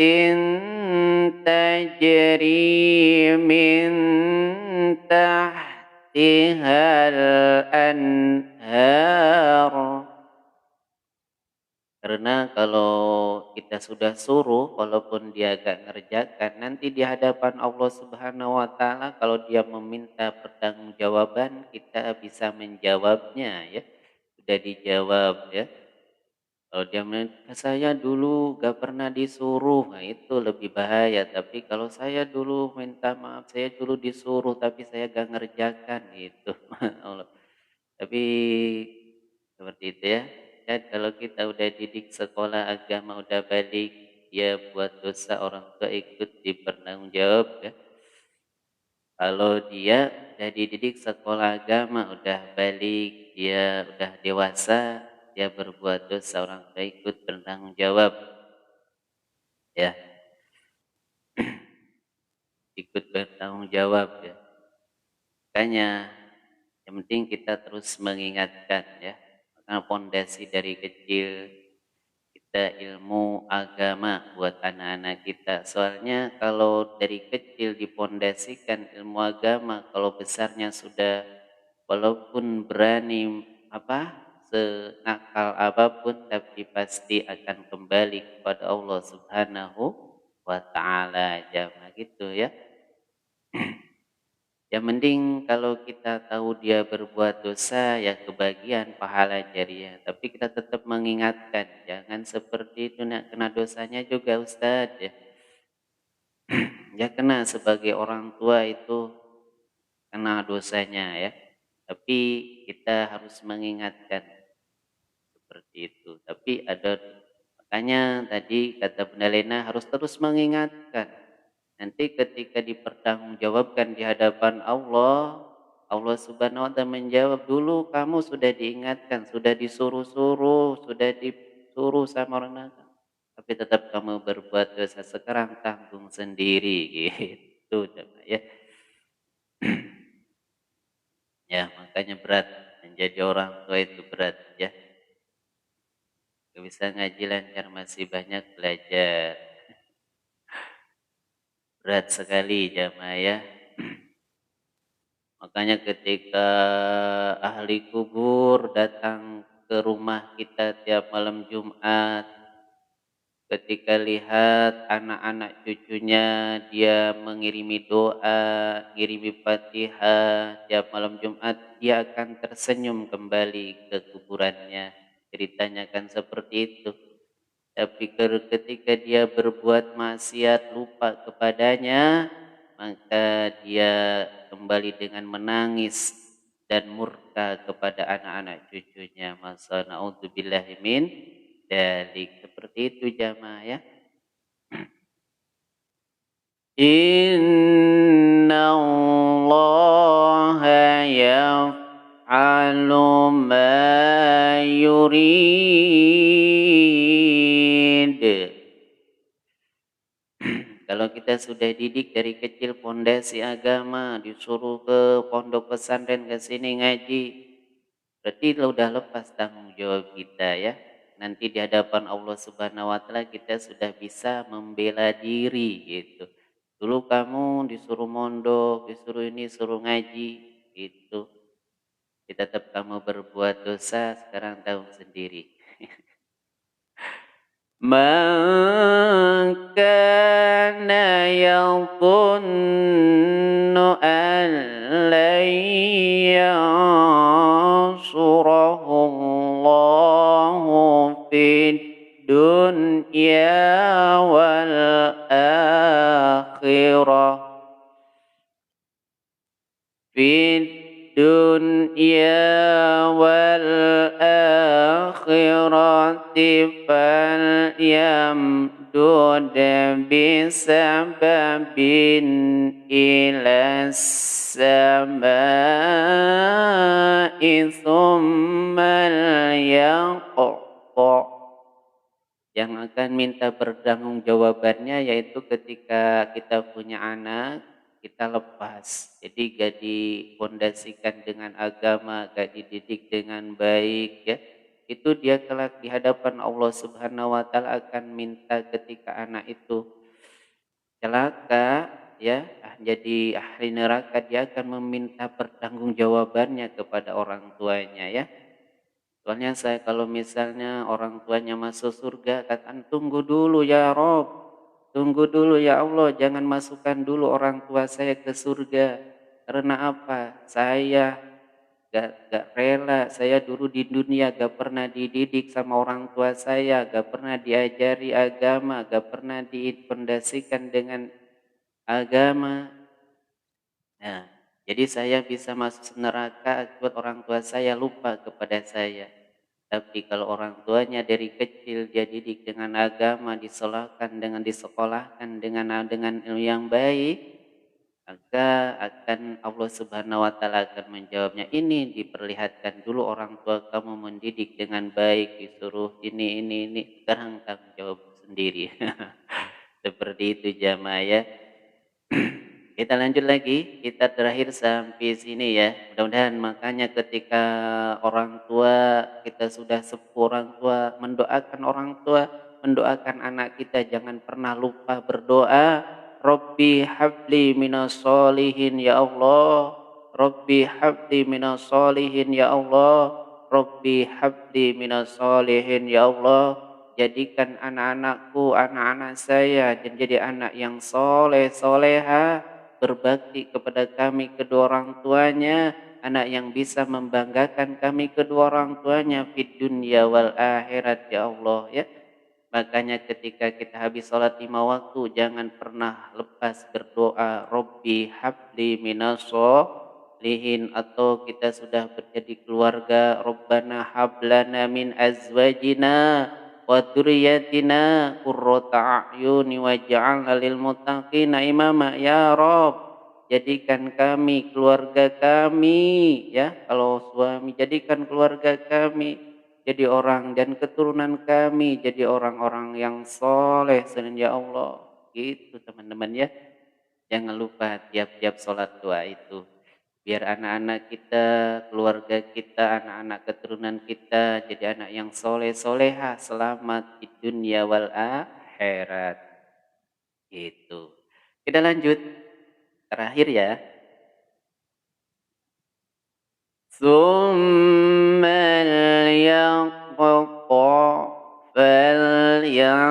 تجري من تحتها الأنهار. Karena kalau kita sudah suruh, walaupun dia gak ngerjakan, nanti di hadapan Allah Subhanahu wa Ta'ala, kalau dia meminta pertanggungjawaban, kita bisa menjawabnya ya. Sudah dijawab ya. Kalau dia bilang, saya dulu gak pernah disuruh, nah itu lebih bahaya. Tapi kalau saya dulu minta maaf, saya dulu disuruh, tapi saya gak ngerjakan gitu. Tapi seperti itu ya. Dan kalau kita udah didik sekolah agama udah balik, dia buat dosa orang tua ikut dipertanggungjawab ya. Kalau dia udah dididik sekolah agama udah balik, dia udah dewasa, dia berbuat dosa orang tua ikut bertanggung jawab ya. Ikut bertanggung jawab ya. Makanya yang penting kita terus mengingatkan ya. Karena fondasi dari kecil kita ilmu agama buat anak-anak kita. Soalnya kalau dari kecil dipondasikan ilmu agama, kalau besarnya sudah walaupun berani senakal apapun, tapi pasti akan kembali kepada Allah Subhanahu wa Ta'ala. Jangan gitu ya. Ya mending kalau kita tahu dia berbuat dosa ya kebagian pahala jariah. Tapi kita tetap mengingatkan, jangan seperti itu nak kena dosanya juga Ustadz ya. Ya kena sebagai orang tua itu kena dosanya ya. Tapi kita harus mengingatkan seperti itu. Tapi ada makanya tadi kata Bunda Lena harus terus mengingatkan. Nanti ketika dipertanggungjawabkan di hadapan Allah, Allah Subhanahu wa taala menjawab, dulu kamu sudah diingatkan, sudah disuruh-suruh, sudah disuruh sama orang nakal. Tapi tetap kamu berbuat dosa, sekarang tanggung sendiri gitu ya. Ya, makanya berat menjadi orang tua itu berat ya. Gak bisa ngaji lancar, masih banyak belajar. Berat sekali jamaah ya. Makanya ketika ahli kubur datang ke rumah kita tiap malam Jumat, ketika lihat anak-anak cucunya dia mengirimi doa, ngirimi Fatihah tiap malam Jumat, dia akan tersenyum kembali ke kuburannya. Ceritanya kan seperti itu. Tapi ketika dia berbuat maksiat lupa kepadanya, maka dia kembali dengan menangis dan murka kepada anak-anak cucunya. Masa na'udzubillahi min dalik. Seperti itu jamaah ya. Inna Allah yaf'alu ma yurid. Kalau kita sudah didik dari kecil fondasi agama, disuruh ke pondok pesantren ke sini ngaji, berarti udah lepas tanggung jawab kita ya. Nanti di hadapan Allah Subhanahu wa taala kita sudah bisa membela diri gitu. Dulu kamu disuruh mondok, disuruh ini, suruh ngaji gitu. Tetap kamu berbuat dosa, sekarang tahu sendiri. Man kana yadhunnu an lan yansurahu Allahu fid dunya wal akhirah fid dunya wal akhirati fal yamdud bisababin ila samai thumma yaqta. Yang akan minta pertanggungjawabannya yaitu ketika kita punya anak, kita lepas. Jadi gak difondasikan dengan agama, gak dididik dengan baik ya. Itu dia kelak di hadapan Allah Subhanahu wa taala akan minta ketika anak itu celaka ya, jadi ahli neraka, dia akan meminta pertanggungjawabannya kepada orang tuanya ya. Soalnya saya kalau misalnya orang tuanya masuk surga, katakan tunggu dulu ya Rob, tunggu dulu ya Allah, jangan masukkan dulu orang tua saya ke surga. Karena apa? Saya gak rela, saya dulu di dunia gak pernah dididik sama orang tua saya, gak pernah diajari agama, gak pernah difondasikan dengan agama. Nah, jadi saya bisa masuk neraka akibat orang tua saya lupa kepada saya. Tapi kalau orang tuanya dari kecil dia didik dengan agama, disekolahkan dengan ilmu yang baik, maka akan Allah Subhanahu wa taala akan menjawabnya. Ini diperlihatkan dulu orang tua kamu mendidik dengan baik, disuruh ini. Sekarang tanggung jawab sendiri. Seperti itu jamaah ya. Kita lanjut lagi, kita terakhir sampai sini ya. Mudah-mudahan makanya ketika orang tua, kita sudah sepuh orang tua, mendoakan anak kita, jangan pernah lupa berdoa. Rabbi habli minas solihin ya Allah. Rabbi habli minas solihin ya Allah. Rabbi habli minas solihin ya Allah. Jadikan anak-anakku, anak-anak saya menjadi anak yang soleh, soleha. berbakti kepada kami kedua orang tuanya, anak yang bisa membanggakan kami kedua orang tuanya fid dunya wal akhirat ya Allah ya. Makanya ketika kita habis sholat 5 waktu jangan pernah lepas berdoa Robbi habli minas sholihin, atau kita sudah menjadi keluarga Rabbana hablana min azwajina wa dzurriyyatina qurrata a'yuni waj'alna lil muttaqina imama ya Rabb. Jadikan kami keluarga kami ya, kalau suami jadikan keluarga kami jadi orang dan keturunan kami jadi orang-orang yang soleh ya Allah. Gitu teman-teman ya. Jangan lupa tiap-tiap sholat doa itu. Biar anak-anak kita, keluarga kita, anak-anak keturunan kita jadi anak yang soleh soleha, selamat di dunia wal akhirat. Gitu. Kita lanjut. Terakhir ya. Tsummal yaqqa falyanzur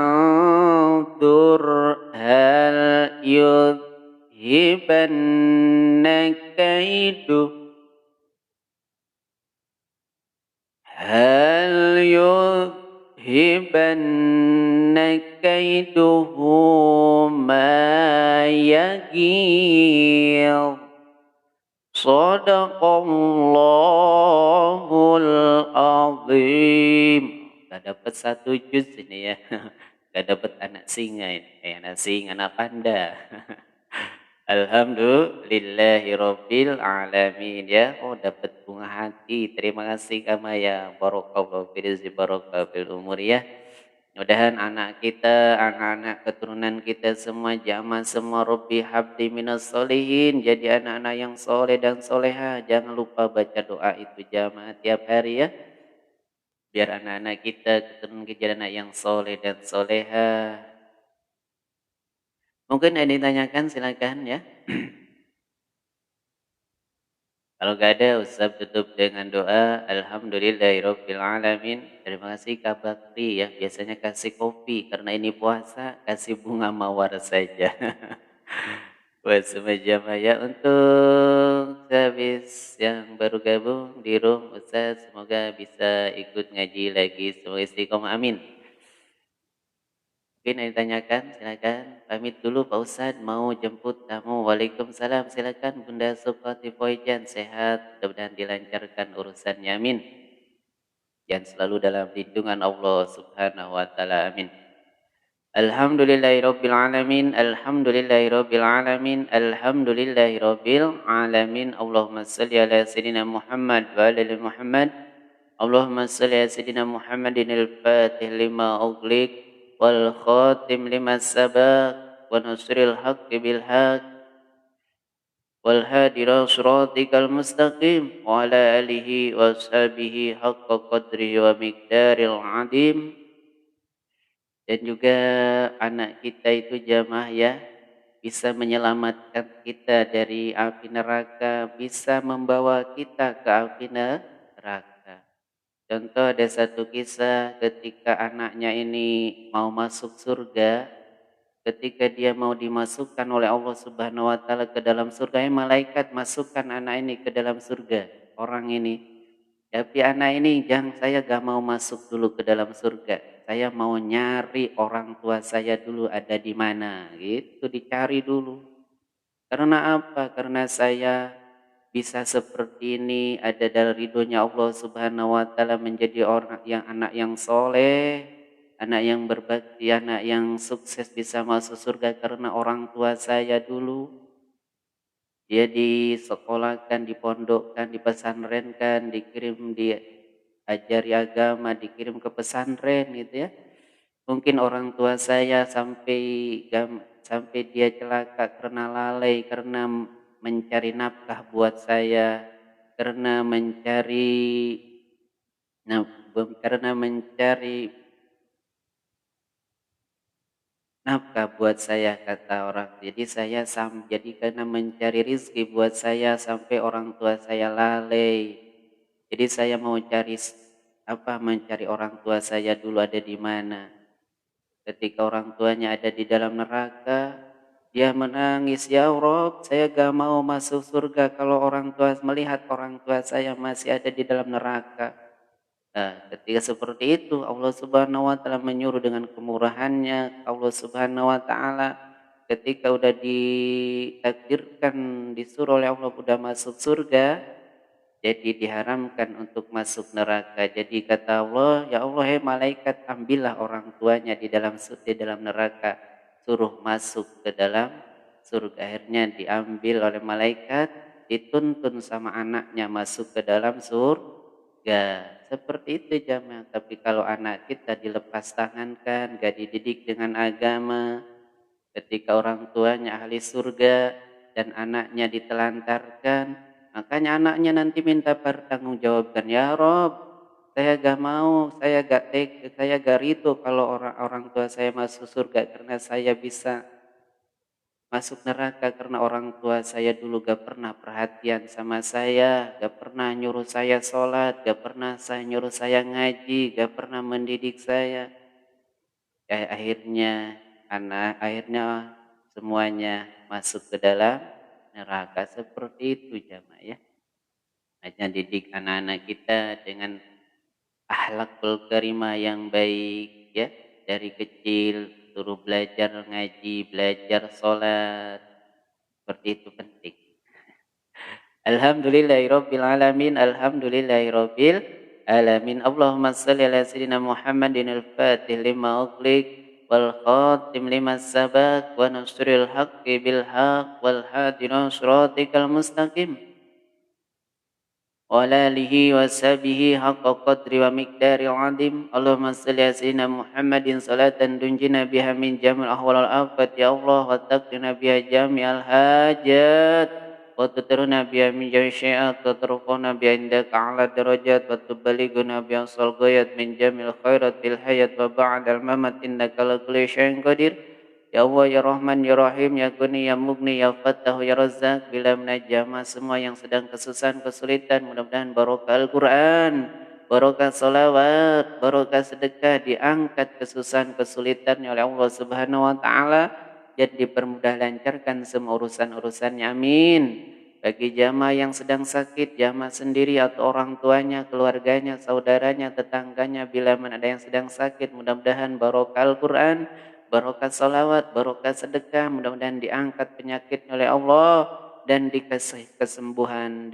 hal yudhibanna kaidu hal yudhibanna kaiduhu ma yaghir. Shadaqallahul azim. Gak dapat 1 juz ini ya. Gak dapat anak singa ini. Anak singa, anak panda. Alhamdulillahirabbil alamin ya. Oh dapat bunga hati. Terima kasih Kamaya. Barakallahu fi rizqi barakah fil umur ya. Mudahan anak kita, anak-anak keturunan kita semua jamaah semua Rabbi habli minas solihin, jadi anak-anak yang soleh dan soleha. Jangan lupa baca doa itu jamaah tiap hari ya. Biar anak-anak kita keturunan kita jadi anak yang soleh dan soleha. Mungkin ada yang ditanyakan silakan ya. Kalau gak ada, Ustaz tutup dengan doa Alhamdulillahirabbil alamin. Terima kasih Kak Bakri ya. Biasanya kasih kopi, karena ini puasa kasih bunga mawar saja. Buat semua jamaah ya, untuk habis yang baru gabung di room Ustaz, semoga bisa ikut ngaji lagi. Semoga istiqomah amin. Mungkin yang ditanyakan, silakan. Pamit dulu Pak Ustadz, mau jemput tamu. Waalaikumsalam, silakan Bunda Sukati Poijan, sehat, mudah-mudahan dilancarkan urusannya, amin. Dan selalu dalam lindungan Allah Subhanahu wa taala, amin. Alhamdulillahirabbil alamin, alhamdulillahirabbil alamin, alhamdulillahirabbil alamin. Allahumma shalli ala sayyidina Muhammad wa ala ali Muhammad. Allahumma shalli ala sayyidina Muhammadin al-Fatih lima ughliq wal khatim lima sabaq wa nasril haqqi bil haqq wal hadi ila siratikal mustaqim wa ala alihi wa ashabihi haqqa qadrihi wa miqdaril adim. Dan juga anak kita itu jamaah ya, bisa menyelamatkan kita dari api neraka, bisa membawa kita ke api neraka. Contoh ada satu kisah ketika anaknya ini mau masuk surga, ketika dia mau dimasukkan oleh Allah Subhanahu wa taala ke dalam surga, malaikat masukkan anak ini ke dalam surga, orang ini. Tapi anak ini, jangan, saya gak mau masuk dulu ke dalam surga. Saya mau nyari orang tua saya dulu ada di mana. Gitu, dicari dulu. Karena apa? Karena saya bisa seperti ini, ada dari ridhonya Allah Subhanahu wa taala, menjadi orang yang anak yang soleh, anak yang berbakti, anak yang sukses bisa masuk surga karena orang tua saya dulu. Dia disekolahkan, dipondokkan, dipesantrenkan, dikirim diajari agama, dikirim ke pesantren gitu ya. Mungkin orang tua saya sampai dia celaka karena lalai, karena mencari nafkah buat saya, karena mencari nafkah buat saya, kata orang. Jadi saya jadi karena mencari rizki buat saya sampai orang tua saya lalai. Jadi saya mau mencari orang tua saya dulu ada di mana. Ketika orang tuanya ada di dalam neraka, Dia menangis, "Ya Rob, saya gak mau masuk surga kalau orang tua melihat orang tua saya masih ada di dalam neraka." Nah, ketika seperti itu Allah Subhanahu wa taala menyuruh dengan kemurahannya, Allah Subhanahu wa taala ketika udah ditakdirkan disuruh oleh Allah udah masuk surga, jadi diharamkan untuk masuk neraka. Jadi kata Allah, "Ya Allah, hai malaikat, ambillah orang tuanya di dalam neraka, suruh masuk ke dalam surga." Akhirnya diambil oleh malaikat, dituntun sama anaknya masuk ke dalam surga. Seperti itu jamaah. Tapi kalau anak kita dilepas tangankan, gak dididik dengan agama, ketika orang tuanya ahli surga dan anaknya ditelantarkan, makanya anaknya nanti minta pertanggungjawabkan, "Ya Rob, saya gak mau, saya gak ridho kalau orang tua saya masuk surga karena saya bisa masuk neraka karena orang tua saya dulu gak pernah perhatian sama saya, gak pernah nyuruh saya sholat, gak pernah nyuruh saya ngaji, gak pernah mendidik saya." Akhirnya semuanya masuk ke dalam neraka. Seperti itu jamaah ya. Hanya didik anak-anak kita dengan akhlakul karimah yang baik ya, dari kecil suruh belajar ngaji, belajar sholat, seperti itu penting. Alhamdulillahirabbil alamin, alhamdulillahirabbil alamin. Allahumma shalli ala sayyidina Muhammadin al-fatih lima ughliq wal khatim lima sabaq wa nasril haqqi bil haqq wal hadina siratikal mustaqim wa ala alihi wa sahbihi haqqa qadri wa miqdaril azim. Allahumma shalli ala sayyidina Muhammadin salatan dunjina biha min jamil ahwal al afat ya Allah, wa taqdina biha jami'al hajat wa tutruna biha min jami' syai'at wa turfuna biha indaka ala darajat wa tubaliguna biha sal ghayat min jamil khairat fil hayat wa ba'dal mamat innaka la kulli syai'in qadir. Ya Allah, ya Rahman, ya Rahim, ya Guni, ya Mugni, ya Fattah, ya Razzaq, bila menajamah semua yang sedang kesusahan, kesulitan, mudah-mudahan barokah Al-Quran, barokah salawat, barokah sedekah, diangkat kesusahan, kesulitannya oleh Allah Subhanahu wa Ta'ala, dan dipermudah lancarkan semua urusan-urusannya, amin. Bagi jamaah yang sedang sakit, jamaah sendiri atau orang tuanya, keluarganya, saudaranya, tetangganya, bila mana ada yang sedang sakit, mudah-mudahan barokah Al-Quran, barokah salawat, barokah sedekah, mudah-mudahan diangkat penyakitnya oleh Allah dan dikasih kesembuhan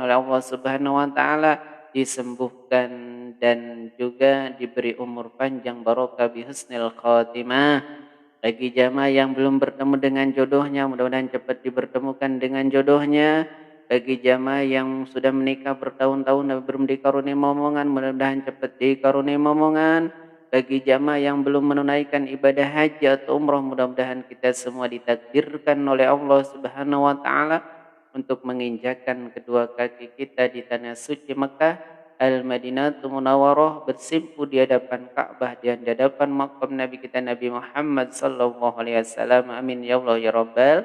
oleh Allah Subhanahu wa taala, disembuhkan dan juga diberi umur panjang barokah bihusnil khatimah. Bagi jamaah yang belum bertemu dengan jodohnya, mudah-mudahan cepat dipertemukan dengan jodohnya. Bagi jamaah yang sudah menikah bertahun-tahun dan belum dikaruniai momongan, mudah-mudahan cepat dikaruniai momongan. Bagi jamaah yang belum menunaikan ibadah haji atau umrah, mudah-mudahan kita semua ditakdirkan oleh Allah Subhanahu wa taala untuk menginjakkan kedua kaki kita di tanah suci Mekah Al-Madinatul Munawwarah, bersimpu di hadapan Ka'bah, di hadapan makam Nabi kita Nabi Muhammad sallallahu alaihi wasallam. Amin ya Allah ya Rabbal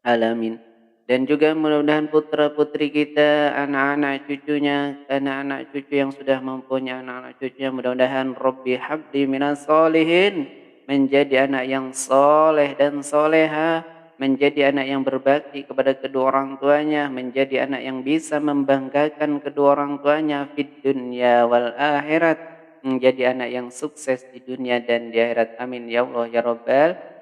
alamin. Dan juga mudah-mudahan putra-putri kita, anak-anak cucunya, anak-anak cucu yang sudah mempunyai anak-anak cucunya, mudah-mudahan Rabbi habli minas solihin, menjadi anak yang soleh dan soleha, menjadi anak yang berbakti kepada kedua orang tuanya, menjadi anak yang bisa membanggakan kedua orang tuanya fid dunya wal akhirat, menjadi anak yang sukses di dunia dan di akhirat. Amin ya Allah ya Rabbal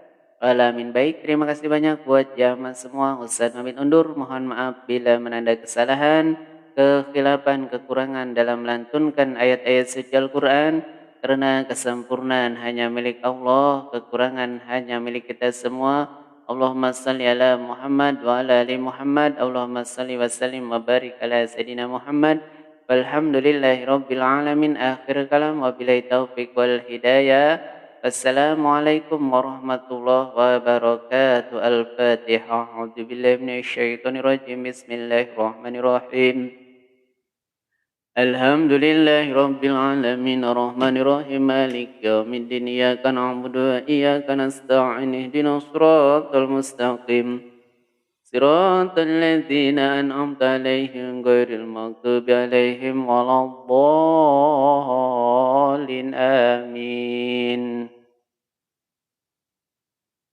alamin. Baik, terima kasih banyak buat jamaah semua. Ustaz pamit undur. Mohon maaf bila menanda kesalahan, kekhilafan, kekurangan dalam melantunkan ayat-ayat suci Al-Quran. Karena kesempurnaan hanya milik Allah, kekurangan hanya milik kita semua. Allahumma salli ala Muhammad wa ala ali Muhammad. Allahumma salli wa sallim wa barik ala Sayyidina Muhammad. Walhamdulillahi Rabbil Alamin. Akhir kalam. Wabillahi taufiq wal hidayah. Assalamualaikum warahmatullahi wabarakatuh. Al-Fatihah. A'udzu billahi minasyaitonir rajim. Bismillahirrahmanirrahim. Alhamdulillahi rabbil alamin arrahmanir rahim maliki yaumiddin iyyaka na'budu wa iyyaka nasta'in ihdinas siratal mustaqim siratal ladzina an'amta 'alaihim ghairil maghdubi 'alaihim waladdallin amin.